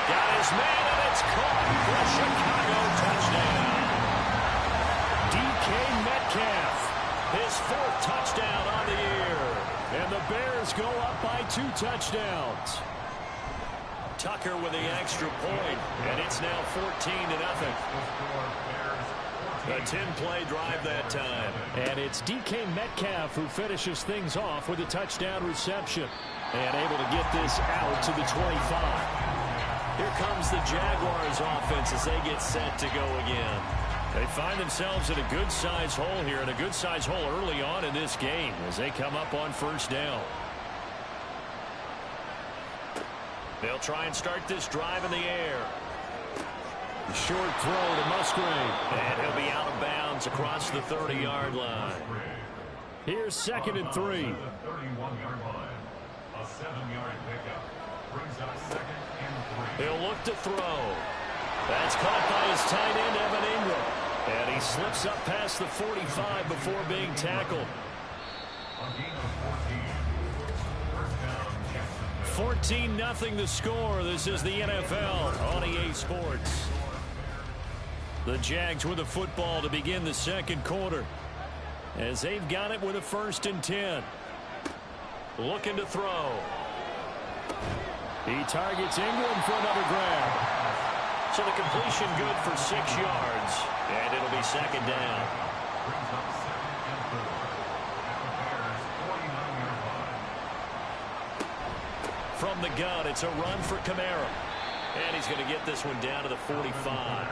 Got his man, and it's caught for a Chicago touchdown. DK Metcalf, His 4th touchdown on the year. and the Bears go up by 2 touchdowns. Tucker with the extra point, and it's now 14-0. A 10-play drive that time. And it's DK Metcalf who finishes things off with a touchdown reception. And able to get this out to the 25. Here comes the Jaguars offense as they get set to go again. They find themselves in a good-sized hole here, and a good-sized hole early on in this game as they come up on 1st down. They'll try and start this drive in the air. Short throw to Musgrave. And he'll be out of bounds across the 30-yard line. Here's 2nd and 3. 31-yard line. A 7-yard pickup brings up 2nd and 3. He'll look to throw. That's caught by his tight end, Evan Ingram. And he slips up past the 45 before being tackled. A gain of 14. First down, Jacksonville. 14-0 the score. This is the NFL on EA Sports. The Jags with the football to begin the 2nd quarter as they've got it with a 1st and 10. Looking to throw. He targets Ingram for another grab. So the completion good for 6 yards, and it'll be 2nd down. Brings up 2nd and 4 at the Bears' 49-yard line. From the gun, it's a run for Kamara. And he's going to get this one down to the 45.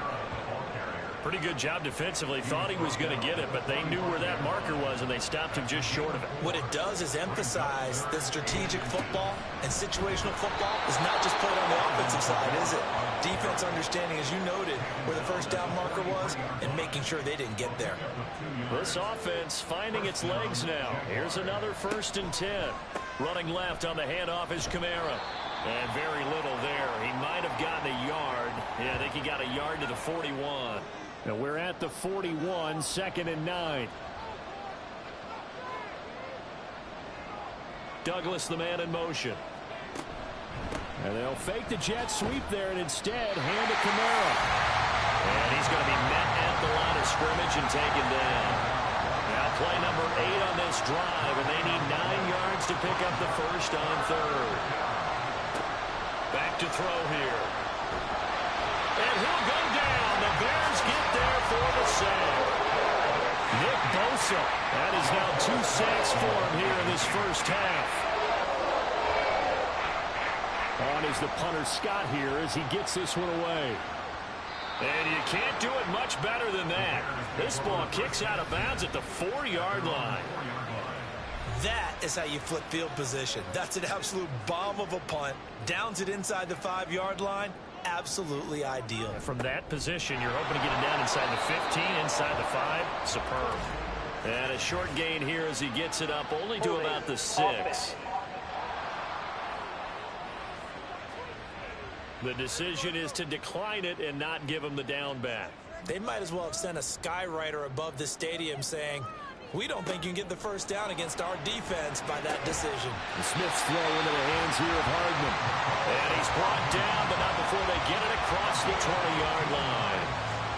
Pretty good job defensively. Thought he was going to get it, but they knew where that marker was, and they stopped him just short of it. What it does is emphasize that strategic football and situational football is not just played on the offensive side, is it? Defense understanding, as you noted, where the 1st down marker was and making sure they didn't get there. This offense finding its legs now. Here's another 1st and 10. Running left on the handoff is Kamara. And very little there. He might have gotten a yard. Yeah, I think he got a yard to the 41. And we're at the 41, 2nd and 9. Douglas, the man in motion. And they'll fake the jet sweep there and instead hand to Kamara. And he's going to be met at the line of scrimmage and taken down. Now play number 8 on this drive, and they need 9 yards to pick up the 1st on 3rd. Back to throw here. And he'll go down. The Bears get there for the sack. Nick Bosa. That is now 2 sacks for him here in this 1st half. On is the punter Scott here as he gets this one away. And you can't do it much better than that. This ball kicks out of bounds at the 4-yard line. That is how you flip field position. That's an absolute bomb of a punt. Downs it inside the 5-yard line. Absolutely ideal. From that position, you're hoping to get it down inside the 15, inside the 5. Superb. And a short gain here as he gets it up only to about the 6. The decision is to decline it and not give him the down back. They might as well have sent a skywriter above the stadium saying, we don't think you can get the 1st down against our defense by that decision. The Smiths throw into the hands here of Hardman. And he's brought down, but not before they get it across the 20-yard line.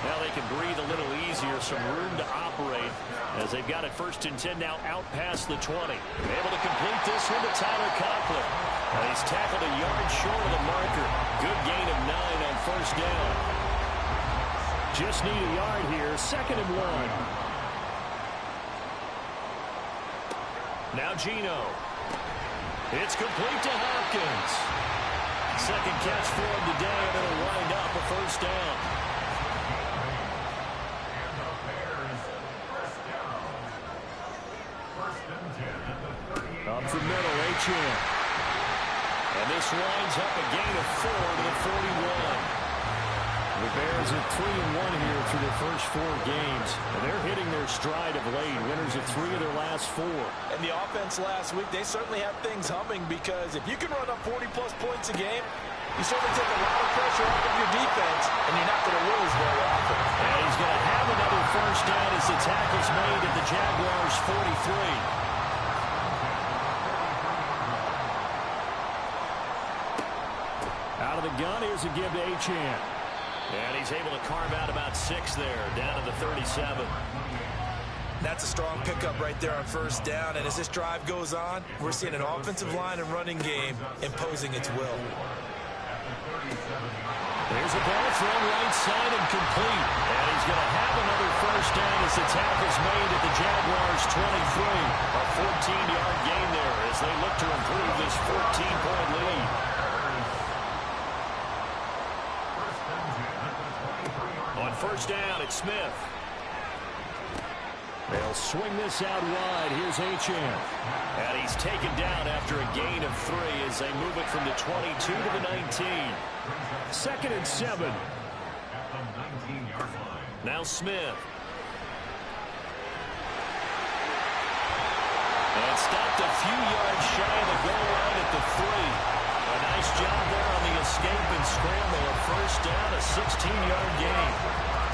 Now they can breathe a little easier, some room to operate as they've got it 1st and 10 now out past the 20. Able to complete this one to Tyler Conklin. He's tackled a yard short of the marker. Good gain of 9 on 1st down. Just need a yard here, 2nd and 1. Now Geno. It's complete to Hopkins. Second catch for him today, and it'll wind up a first down. Up the middle, Achane. And this winds up a gain of 4 to the 41. The Bears at 3-1 here through their first 4 games. And they're hitting their stride of late. Winners of 3 of their last 4. And the offense last week, they certainly have things humming, because if you can run up 40-plus points a game, you certainly take a lot of pressure off of your defense, and you're not going to lose very often. And he's going to have another first down as the tackle's made at the Jaguars' 43. Out of the gun, here's a give to Achane. And he's able to carve out about 6 there, down to the 37. That's a strong pickup right there on first down. And as this drive goes on, we're seeing an offensive line and running game imposing its will. There's a ball thrown right side and complete. And he's going to have another first down as the tackle's made at the Jaguars' 23. A 14-yard gain there as they look to improve this 14-point lead. On first down, it's Smith. They'll swing this out wide. Here's Achane. And he's taken down after a gain of 3 as they move it from the 22 to the 19. 2nd and 7. Now Smith. And stopped a few yards shy of the goal line at the 3. A nice job there on the escape and scramble. A first down, a 16-yard gain.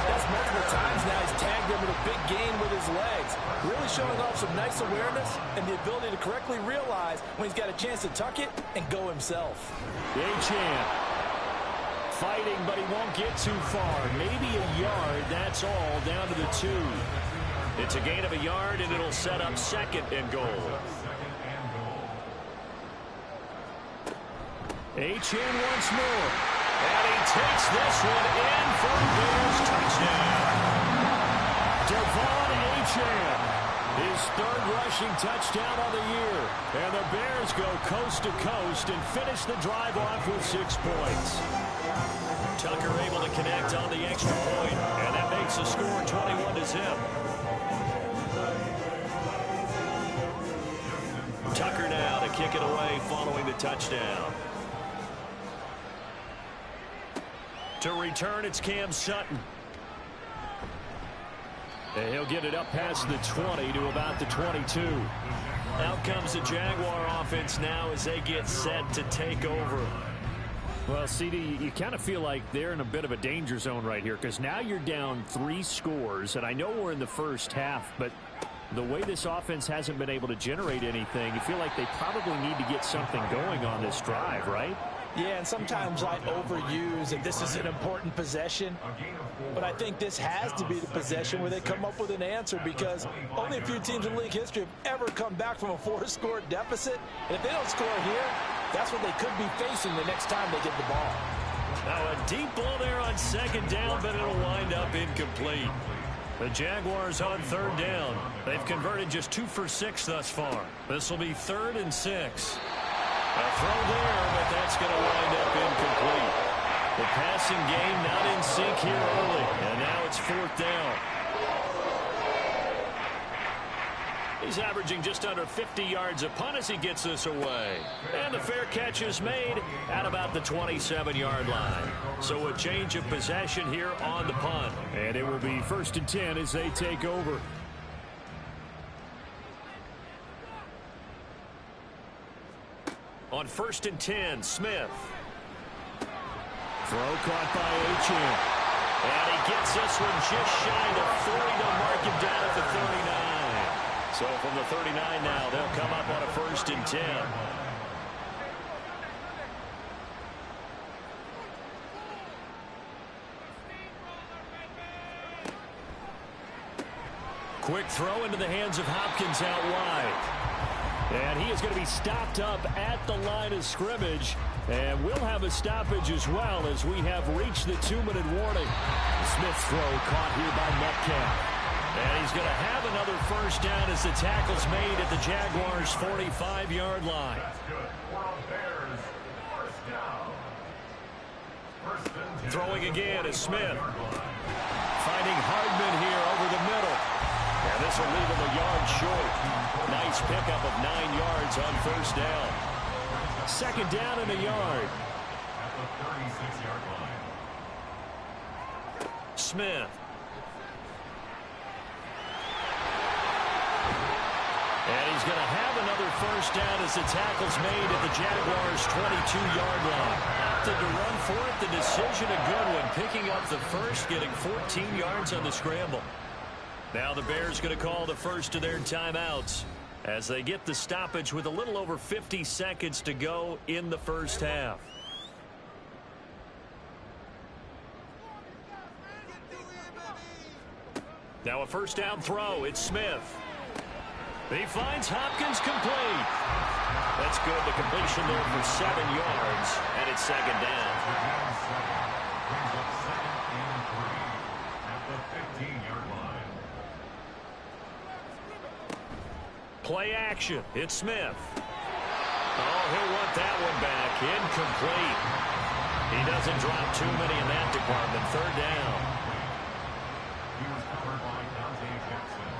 That's multiple times now he's tagged him with a big gain with his legs. Really showing off some nice awareness and the ability to correctly realize when he's got a chance to tuck it and go himself. Achane fighting, but he won't get too far. Maybe a yard, that's all, down to the 2. It's a gain of a yard, and it'll set up 2nd and goal. Achane once more. And he takes this one in for a Bears touchdown. Devon Achane, his 3rd rushing touchdown of the year. And the Bears go coast to coast and finish the drive off with 6 points. Tucker able to connect on the extra point, and that makes the score 21-0. Tucker now to kick it away following the touchdown. To return, it's Cam Sutton. And he'll get it up past the 20 to about the 22. Out comes the Jaguar offense now as they get set to take over. Well, CD, you kind of feel like they're in a bit of a danger zone right here, because now you're down 3 scores, and I know we're in the first half, but the way this offense hasn't been able to generate anything, you feel like they probably need to get something going on this drive, right? Yeah, and sometimes I overuse that this is an important possession, but I think this has to be the possession where they come up with an answer, because only a few teams in league history have ever come back from a 4-score deficit, and if they don't score here, that's what they could be facing the next time they get the ball. Now a deep ball there on 2nd down, but it'll wind up incomplete. The Jaguars on 3rd down. They've converted just 2 for 6 thus far. This will be 3rd and 6. A throw there, but that's going to wind up incomplete. The passing game not in sync here early, and now it's 4th down. He's averaging just under 50 yards a punt as he gets this away. And the fair catch is made at about the 27-yard line. So a change of possession here on the punt. And it will be 1st and 10 as they take over. On 1st and 10, Smith. Throw caught by Achane. And he gets this one just shy of 40 to mark him down at the 39. So from the 39 now, they'll come up on a 1st and 10. Quick throw into the hands of Hopkins out wide. And he is going to be stopped up at the line of scrimmage. And we'll have a stoppage as well as we have reached the 2-minute warning. The Smith throw caught here by Metcalf. And he's going to have another first down as the tackle's made at the Jaguars' 45-yard line. That's good. For the Bears, first down. First and 10. Throwing again is Smith. Finding Hardman here over the middle. And this will leave him a yard short. Nice pickup of 9 yards on first down. Second down and a yard. At the 36-yard line. Smith. And he's going to have another first down as the tackle's made at the Jaguars' 22-yard line. Opted to run for it. The decision a good one. Picking up the first, getting 14 yards on the scramble. Now the Bears going to call the first of their timeouts as they get the stoppage with a little over 50 seconds to go in the first half. Now a first down throw. It's Smith. He finds Hopkins complete. That's good. The completion there for 7 yards, and it's second down. Brings up second and 3 at the 15-yard line. Play action. It's Smith. Oh, he'll want that one back. Incomplete. He doesn't drop too many in that department. Third down. He was covered by Dante Jackson.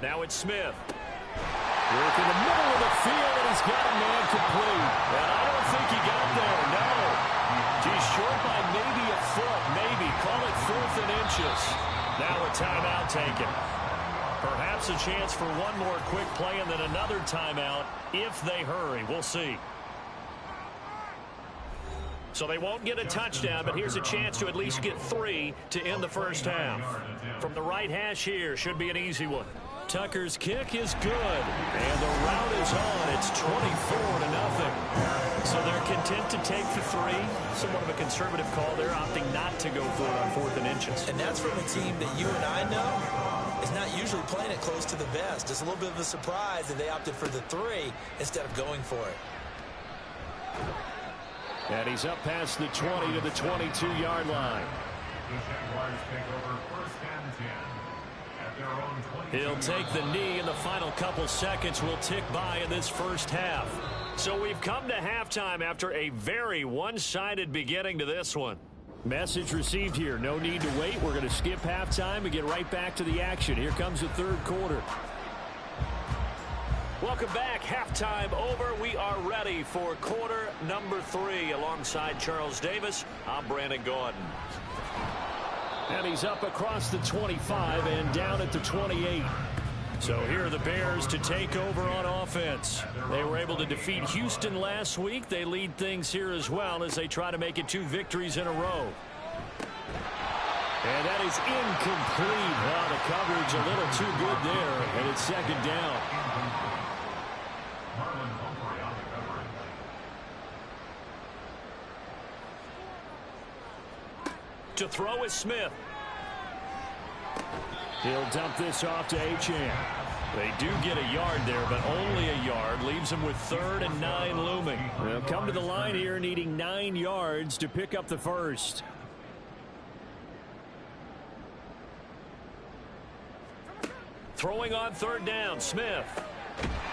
Now it's Smith. Work in the middle of the field, and he's got a man complete. And I don't think he got there, no. He's short by maybe a foot, maybe. Call it 4th and inches. Now a timeout taken. Perhaps a chance for one more quick play and then another timeout if they hurry. We'll see. So they won't get a touchdown, but here's a chance to at least get 3 to end the first half. From the right hash here, should be an easy one. Tucker's kick is good, and the route is on. It's 24-0. So they're content to take the 3. Somewhat of a conservative call there, opting not to go for it on 4th and inches. And that's from a team that you and I know is not usually playing it close to the vest. It's a little bit of a surprise that they opted for the 3 instead of going for it. And he's up past the 20 to the 22-yard line. The Jaguars take over first and 10 at their own 22. He'll take the knee, and the final couple seconds will tick by in this first half. So we've come to halftime after a very one-sided beginning to this one. Message received here. No need to wait. We're going to skip halftime and get right back to the action. Here comes the third quarter. Welcome back. Halftime over. We are ready for quarter number 3. Alongside Charles Davis, I'm Brandon Gaudin. And he's up across the 25 and down at the 28. So here are the Bears to take over on offense. They were able to defeat Houston last week. They lead things here as well as they try to make it 2 victories in a row. And that is incomplete. Wow, the coverage a little too good there, and it's second down. Marlon Humphrey on the coverage. To throw is Smith. He'll dump this off to Achane. They do get a yard there, but only a yard. Leaves them with 3rd and 9 looming. They'll come to the line here needing 9 yards to pick up the first. Throwing on 3rd down, Smith.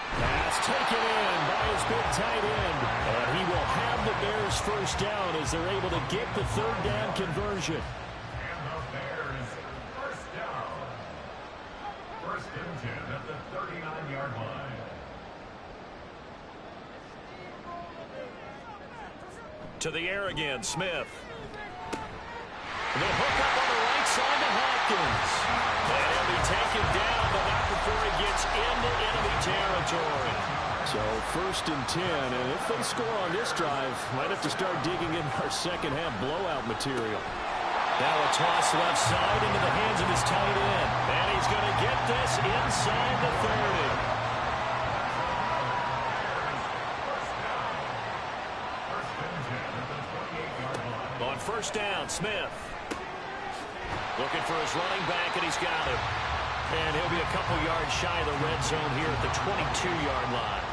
Pass taken in by his big tight end. And he will have the Bears first down as they're able to get the 3rd down conversion. And the Bears first down. First and 10 at the 39-yard line. To the air again, Smith. The hook up on the right side to Hopkins. And he'll be taken down, but not before he gets into enemy territory. So 1st and 10, and if they score on this drive, might have to start digging in our second half blowout material. Now a toss left side into the hands of his tight end. And he's going to get this inside the 30. On first down, Smith. Looking for his running back, and he's got him. And he'll be a couple yards shy of the red zone here at the 22-yard line.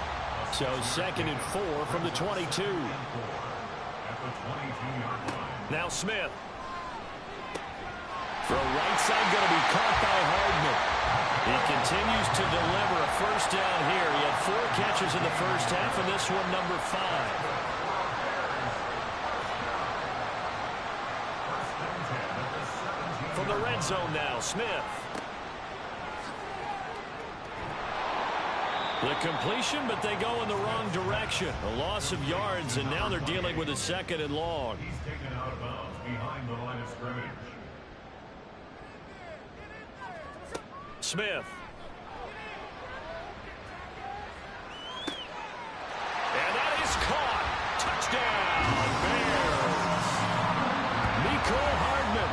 So 2nd and 4 from the 22. Now Smith. Throw right side going to be caught by Hardman. He continues to deliver a first down here. He had 4 catches in the first half, and this one number 5. From the red zone now, Smith. The completion, but they go in the wrong direction. A loss of yards, and now they're dealing with a 2nd and long. He's taken out of bounds behind the line of scrimmage. Smith. And that is caught. Touchdown, Bears. Mecole Hardman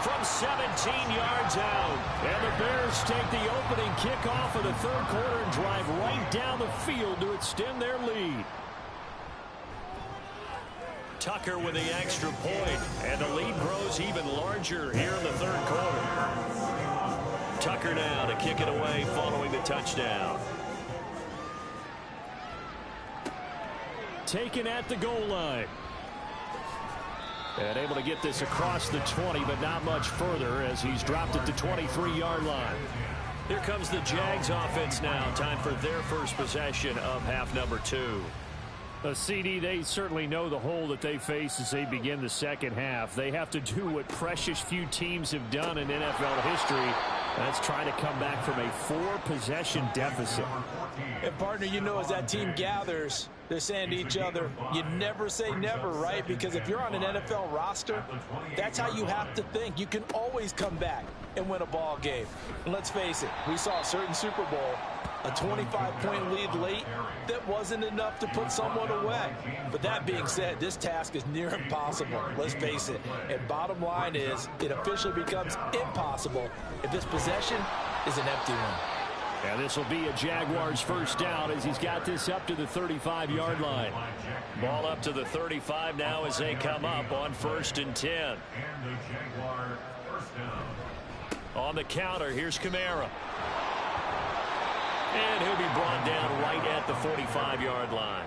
from 17 yards out. And the Bears take the opening kickoff of the 3rd quarter and drive right down the field to extend their lead. Tucker with the extra point, and the lead grows even larger here in the 3rd quarter. Tucker now to kick it away following the touchdown. Taken at the goal line. And able to get this across the 20, but not much further as he's dropped it to 23-yard line. Here comes the Jags offense now. Time for their first possession of half number 2. CD, they certainly know the hole that they face as they begin the 2nd half. They have to do what precious few teams have done in NFL history. That's trying to come back from a 4-possession deficit. And, partner, you know, as that team gathers, they're saying to each other, you never say never, right? Because if you're on an NFL roster, that's how you have to think. You can always come back and win a ball game. And let's face it, we saw a certain Super Bowl, a 25-point lead late, that wasn't enough to put someone away. But that being said, this task is near impossible. Let's face it. And bottom line is, it officially becomes impossible if this possession is an empty one. And this will be a Jaguars first down as he's got this up to the 35-yard line. Ball up to the 35 now as they come up on 1st and 10. And the Jaguar first down. On the counter, here's Kamara. And he'll be brought down right at the 45-yard line.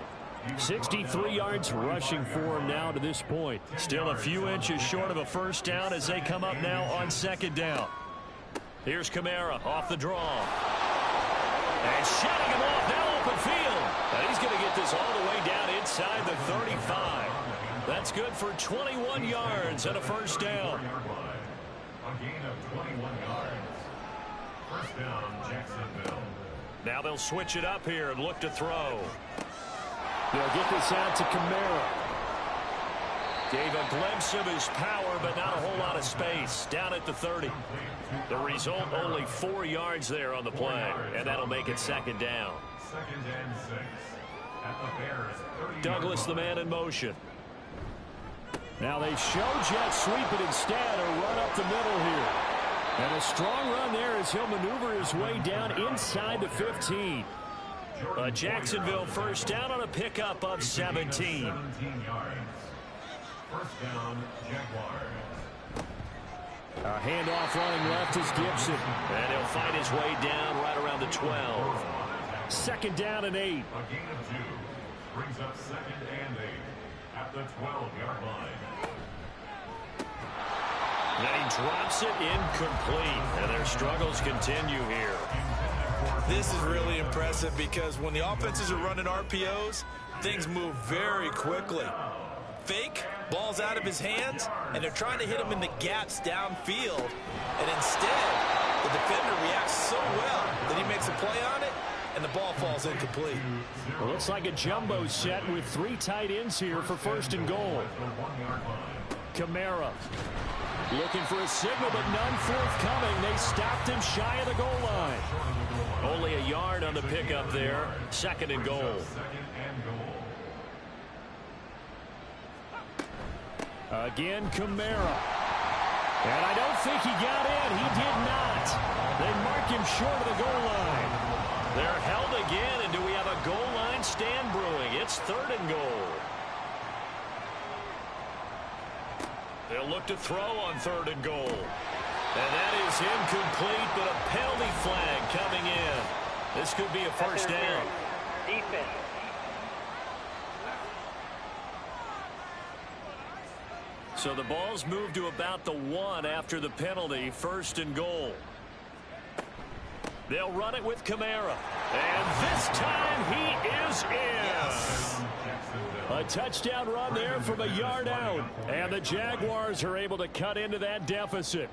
63 yards rushing for him now to this point. Still a few inches short of a first down as they come up now on 2nd down. Here's Kamara off the draw. And shutting him off now open field. And he's going to get this all the way down inside the 35. That's good for 21 yards and a first down. A gain of 21 yards. First down, Jacksonville. Now they'll switch it up here and look to throw. They'll get this out to Kamara. Gave a glimpse of his power, but not a whole lot of space. Down at the 30. The result, only 4 yards there on the play, and that'll make it 2nd down. 2nd and 6. At the Bears, 30. Douglas, the man in motion. Now they show jet sweep, but instead a run up the middle here. And a strong run there as he'll maneuver his way down inside the 15. A Jacksonville first down on a pickup of 17. 17 yards. First down, Jaguars. A handoff running left is Gibson. And he'll fight his way down right around the 12. 2nd down and 8. A gain of 2. Brings up 2nd and 8. At the 12-yard line. Then he drops it incomplete. And their struggles continue here. This is really impressive because when the offenses are running RPOs, things move very quickly. Fake, ball's out of his hands, and they're trying to hit him in the gaps downfield. And instead, the defender reacts so well that he makes a play on it, and the ball falls incomplete. Well, looks like a jumbo set with 3 tight ends here for 1st and goal. Kamara looking for a signal, but none forthcoming. They stopped him shy of the goal line. Only a yard on the pickup there. 2nd and goal. Again, Kamara. And I don't think he got in. He did not. They mark him short of the goal line. They're held again, and do we have a goal line stand brewing? It's 3rd and goal. They'll look to throw on 3rd and goal. And that is incomplete, but a penalty flag coming in. This could be a first down. Defense, So the ball's moved to about the 1 after the penalty, 1st and goal. They'll run it with Kamara. And this time he is in. A touchdown run there from a yard out. And the Jaguars are able to cut into that deficit.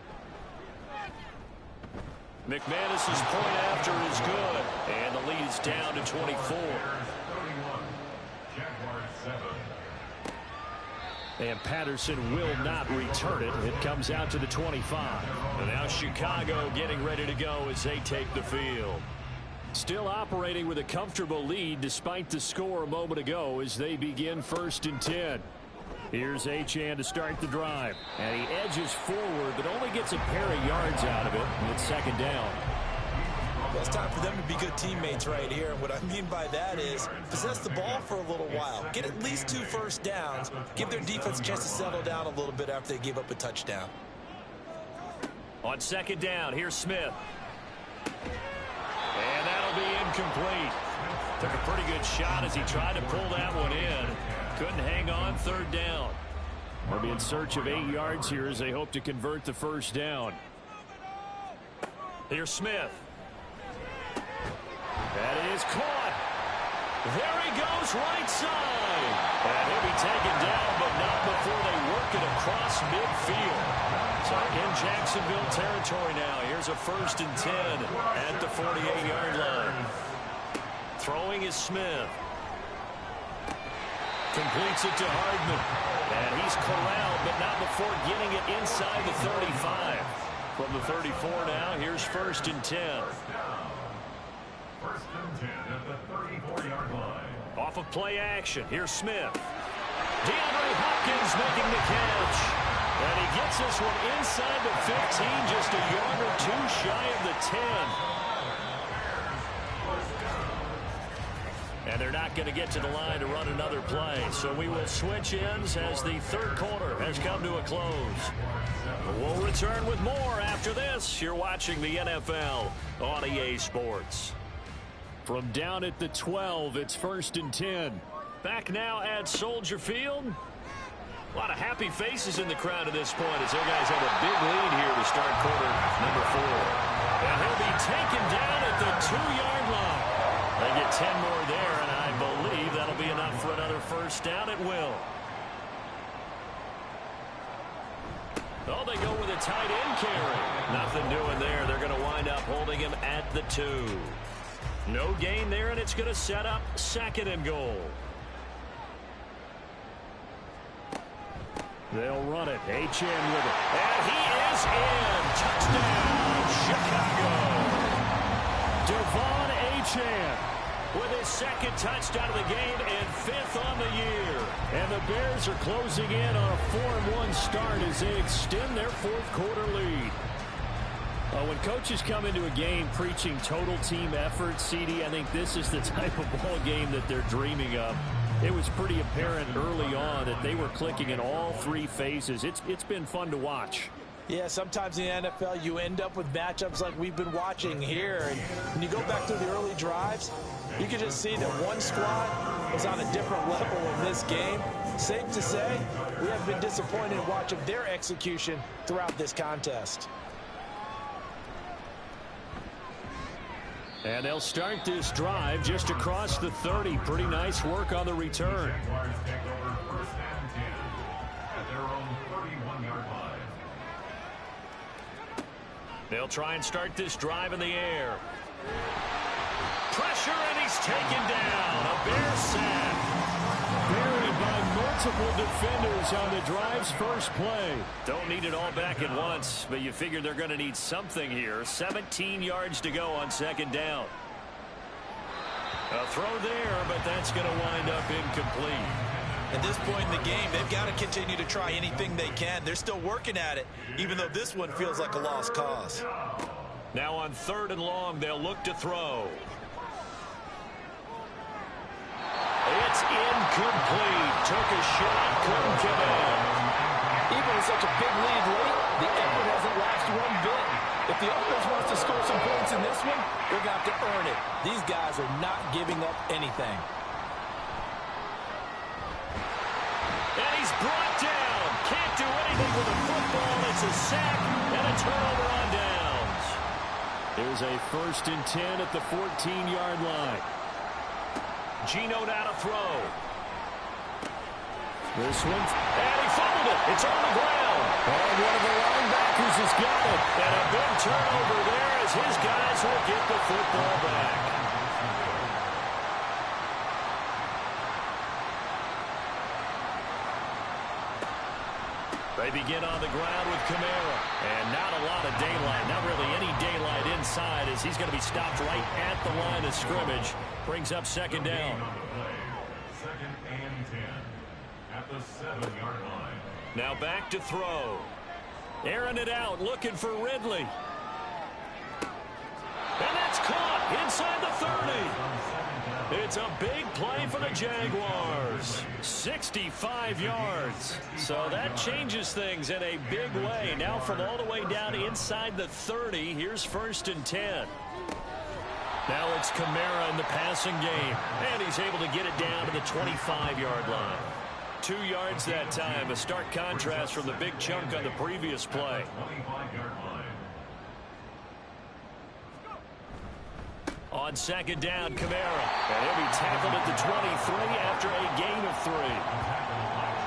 McManus's point after is good. And the lead is down to 24. And Patterson will not return it. It comes out to the 25. And now Chicago getting ready to go as they take the field. Still operating with a comfortable lead despite the score a moment ago as they begin 1st and 10. Here's Achane to start the drive. And he edges forward but only gets a pair of yards out of it. And it's 2nd down. Well, it's time for them to be good teammates right here. And what I mean by that is possess the ball for a little while. Get at least 2 first downs. Give their defense a chance to settle down a little bit after they give up a touchdown. On 2nd down, here's Smith. And that'll be incomplete. Took a pretty good shot as he tried to pull that one in. Couldn't hang on, 3rd down. They'll be in search of 8 yards here as they hope to convert the 1st down. Here's Smith. That is caught. There he goes, right side. And he'll be taken down, but not before they work it across midfield. So in Jacksonville territory now. Here's a 1st and 10 at the 48-yard line. Throwing is Smith. Completes it to Hardman. And he's corralled, but not before getting it inside the 35. From the 34 now, here's 1st and 10. 1st and 10 at the 34-yard line. Off of play action, here's Smith. DeAndre Hopkins making the catch. And he gets this one inside the 15, just a yard or 2 shy of the 10. And they're not going to get to the line to run another play. So we will switch ends as the 3rd quarter has come to a close. We'll return with more after this. You're watching the NFL on EA Sports. From down at the 12, it's 1st and 10. Back now at Soldier Field. A lot of happy faces in the crowd at this point as their guys have a big lead here to start quarter number 4. And he'll be taken down at the 2-yard line. They get 10 more there, and I believe that'll be enough for another 1st down at will. Oh, they go with a tight end carry. Nothing doing there. They're going to wind up holding him at the 2. No gain there, and it's going to set up 2nd and goal. They'll run it. Achane with it. And he is in. Touchdown, Chicago. Devon Achane with his 2nd touchdown of the game and 5th on the year. And the Bears are closing in on a 4-1 start as they extend their 4th quarter lead. When coaches come into a game preaching total team effort, CD, I think this is the type of ball game that they're dreaming of. It was pretty apparent early on that they were clicking in all 3 phases. It's been fun to watch. Yeah, sometimes in the NFL you end up with matchups like we've been watching here. And when you go back to the early drives, you can just see that one squad was on a different level in this game. Safe to say, we have been disappointed in watching their execution throughout this contest. And they'll start this drive just across the 30. Pretty nice work on the return. Jaguars take over 1st and 10 at their own 31-yard line. They'll try and start this drive in the air. Pressure, and he's taken down. A Bear sack. Buried by multiple defenders on the drive's first play. Don't need it all back at once, but you figure they're going to need something here. 17 yards to go on 2nd down. A throw there, but that's going to wind up incomplete. At this point in the game, they've got to continue to try anything they can. They're still working at it, even though this one feels like a lost cause. Now on 3rd and long, they'll look to throw. It's incomplete. Took a shot, couldn't get in. Even with such a big lead late, the effort hasn't lasted one bit. If the offense wants to score some points in this one, they're going to have to earn it. These guys are not giving up anything. And he's brought down. Can't do anything with a football. It's a sack and a turnover on downs. Here's a 1st and 10 at the 14-yard line. Geno now to throw. This one, and he fumbled it. It's on the ground. And one of the linebackers has got it. And a big turnover there as his guys will get the football back. They begin on the ground with Kamara. And not a lot of daylight. Not really any daylight inside as he's going to be stopped right at the line of scrimmage. Brings up 2nd down. 2nd and 10 at the 7-yard line. Now back to throw. Airing it out, looking for Ridley. And that's caught inside the 30. It's a big play for the Jaguars. 65 yards. So that changes things in a big way. Now from all the way down inside the 30, here's 1st and 10. Now it's Kamara in the passing game. And he's able to get it down to the 25-yard line. 2 yards that time. A stark contrast from the big chunk on the previous play. 25-yard line. On 2nd down, Kamara. And he'll be tackled at the 23 after a gain of 3.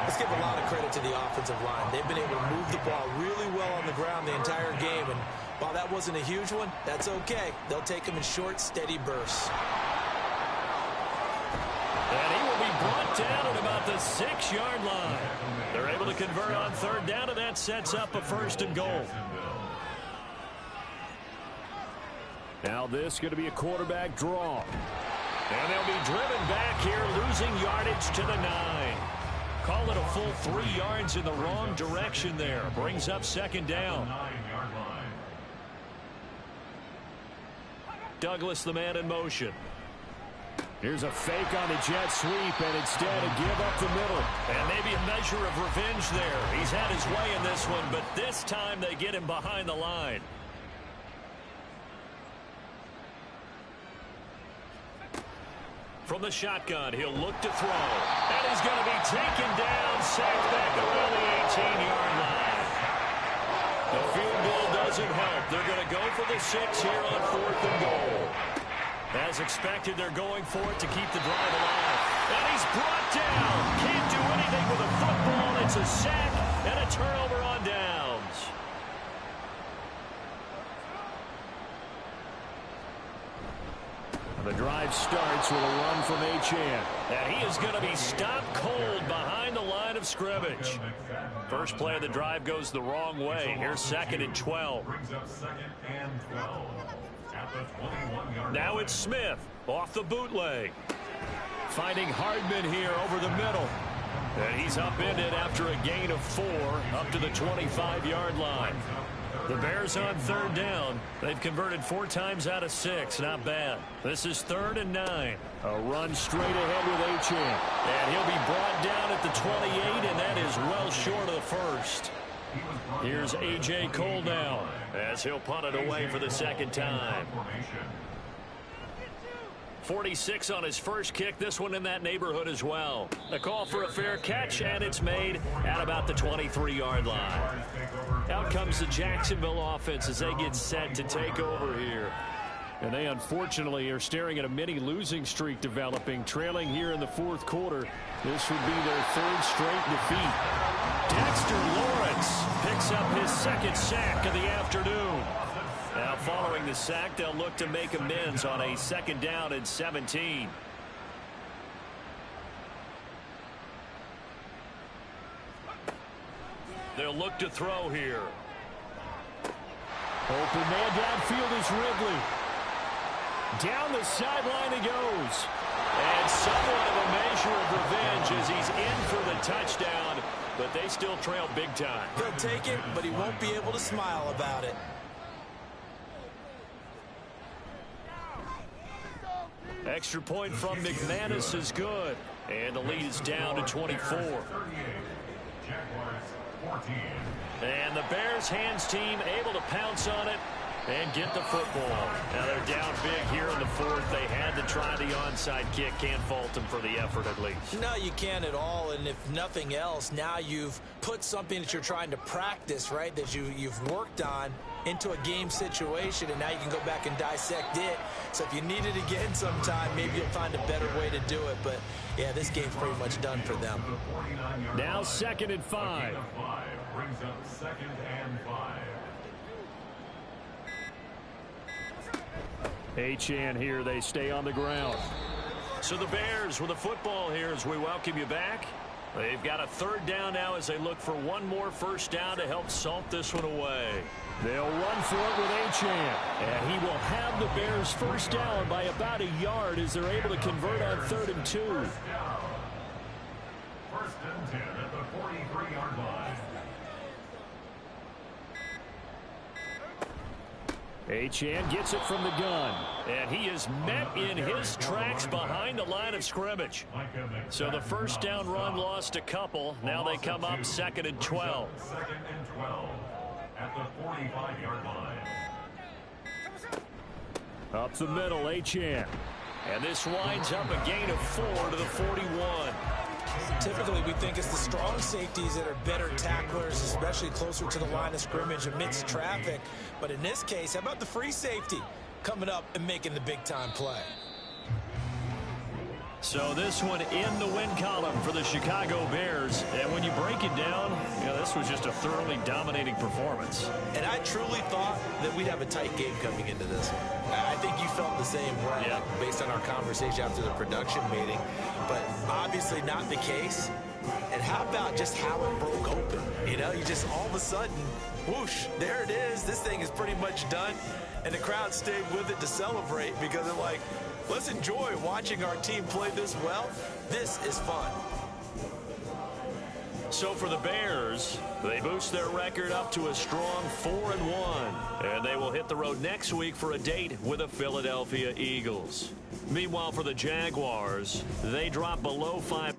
Let's give a lot of credit to the offensive line. They've been able to move the ball really well on the ground the entire game. And while that wasn't a huge one, that's okay. They'll take them in short, steady bursts. And he will be brought down at about the 6-yard line. They're able to convert on 3rd down, and that sets up a 1st and goal. Now this is going to be a quarterback draw. And they'll be driven back here, losing yardage to the 9. Call it a full 3 yards in the wrong direction there. Brings up 2nd down. 9-yard line. Douglas, the man in motion. Here's a fake on the jet sweep, and instead a give up the middle. And maybe a measure of revenge there. He's had his way in this one, but this time they get him behind the line. From the shotgun, he'll look to throw. And he's going to be taken down, sacked back around the 18-yard line. The field goal doesn't help. They're going to go for the 6 here on 4th and goal. As expected, they're going for it to keep the drive alive. And he's brought down. Can't do anything with a football. It's a sack and a turnover on downs. The drive starts with a run from Achane. And he is going to be stopped cold behind the line of scrimmage. First play of the drive goes the wrong way. Here's 2nd and 12. Brings up 2nd and 12 at the 21-yard line. Now it's Smith off the bootleg. Finding Hardman here over the middle. And he's upended after a gain of 4 up to the 25-yard line. The Bears on 3rd down. They've converted 4 times out of 6. Not bad. This is 3rd and 9. A run straight ahead with Achane. And he'll be brought down at the 28, and that is well short of the 1st. Here's A.J. Cole now as he'll punt it away for the 2nd time. 46 on his first kick. This one in that neighborhood as well. A call for a fair catch, and it's made at about the 23-yard line. Out comes the Jacksonville offense as they get set to take over here. And they unfortunately are staring at a mini losing streak developing, trailing here in the 4th quarter. This would be their 3rd straight defeat. Dexter Lawrence picks up his 2nd sack of the afternoon. Now following the sack, they'll look to make amends on a 2nd down and 17. They'll look to throw here. Open man downfield is Ridley. Down the sideline he goes. And somewhat of a measure of revenge as he's in for the touchdown, but they still trail big time. He'll take it, but he won't be able to smile about it. Extra point from McManus is good. And the lead is down to 24. And the Bears hands team able to pounce on it and get the football. Now they're down big here in the fourth. They had to try the onside kick. Can't fault them for the effort at least. No, you can't at all. And if nothing else, now you've put something that you're trying to practice, right, that you've worked on into a game situation, and now you can go back and dissect it. So if you need it again sometime, maybe you'll find a better way to do it. But, yeah, this game's pretty much done for them. Now 2nd and 5. Brings up 2nd and 5. Achane here. They stay on the ground. So the Bears with the football here as we welcome you back. They've got a 3rd down now as they look for one more first down to help salt this one away. They'll run for it with Achane. And he will have the Bears first down by about a yard as they're able to convert on 3rd and 2. 1st and 10 at the 43-yard line. Achane gets it from the gun. And he is met in his tracks behind the line of scrimmage. So the first down run lost a couple. Now they come up 2nd and 12. 2nd and 12 at the 45-yard line. Up the middle, Achane. And this winds up a gain of 4 to the 41. Typically, we think it's the strong safeties that are better tacklers, especially closer to the line of scrimmage amidst traffic. But in this case, how about the free safety coming up and making the big-time play? So this one in the win column for the Chicago Bears. And when you break it down, this was just a thoroughly dominating performance. And I truly thought that we'd have a tight game coming into this one. I think you felt the same way based on our conversation after the production meeting. But obviously not the case. And how about just how it broke open? You just all of a sudden, whoosh, there it is. This thing is pretty much done. And the crowd stayed with it to celebrate because they're like, let's enjoy watching our team play this well. This is fun. So for the Bears, they boost their record up to a strong 4-1. And they will hit the road next week for a date with the Philadelphia Eagles. Meanwhile, for the Jaguars, they drop below 5.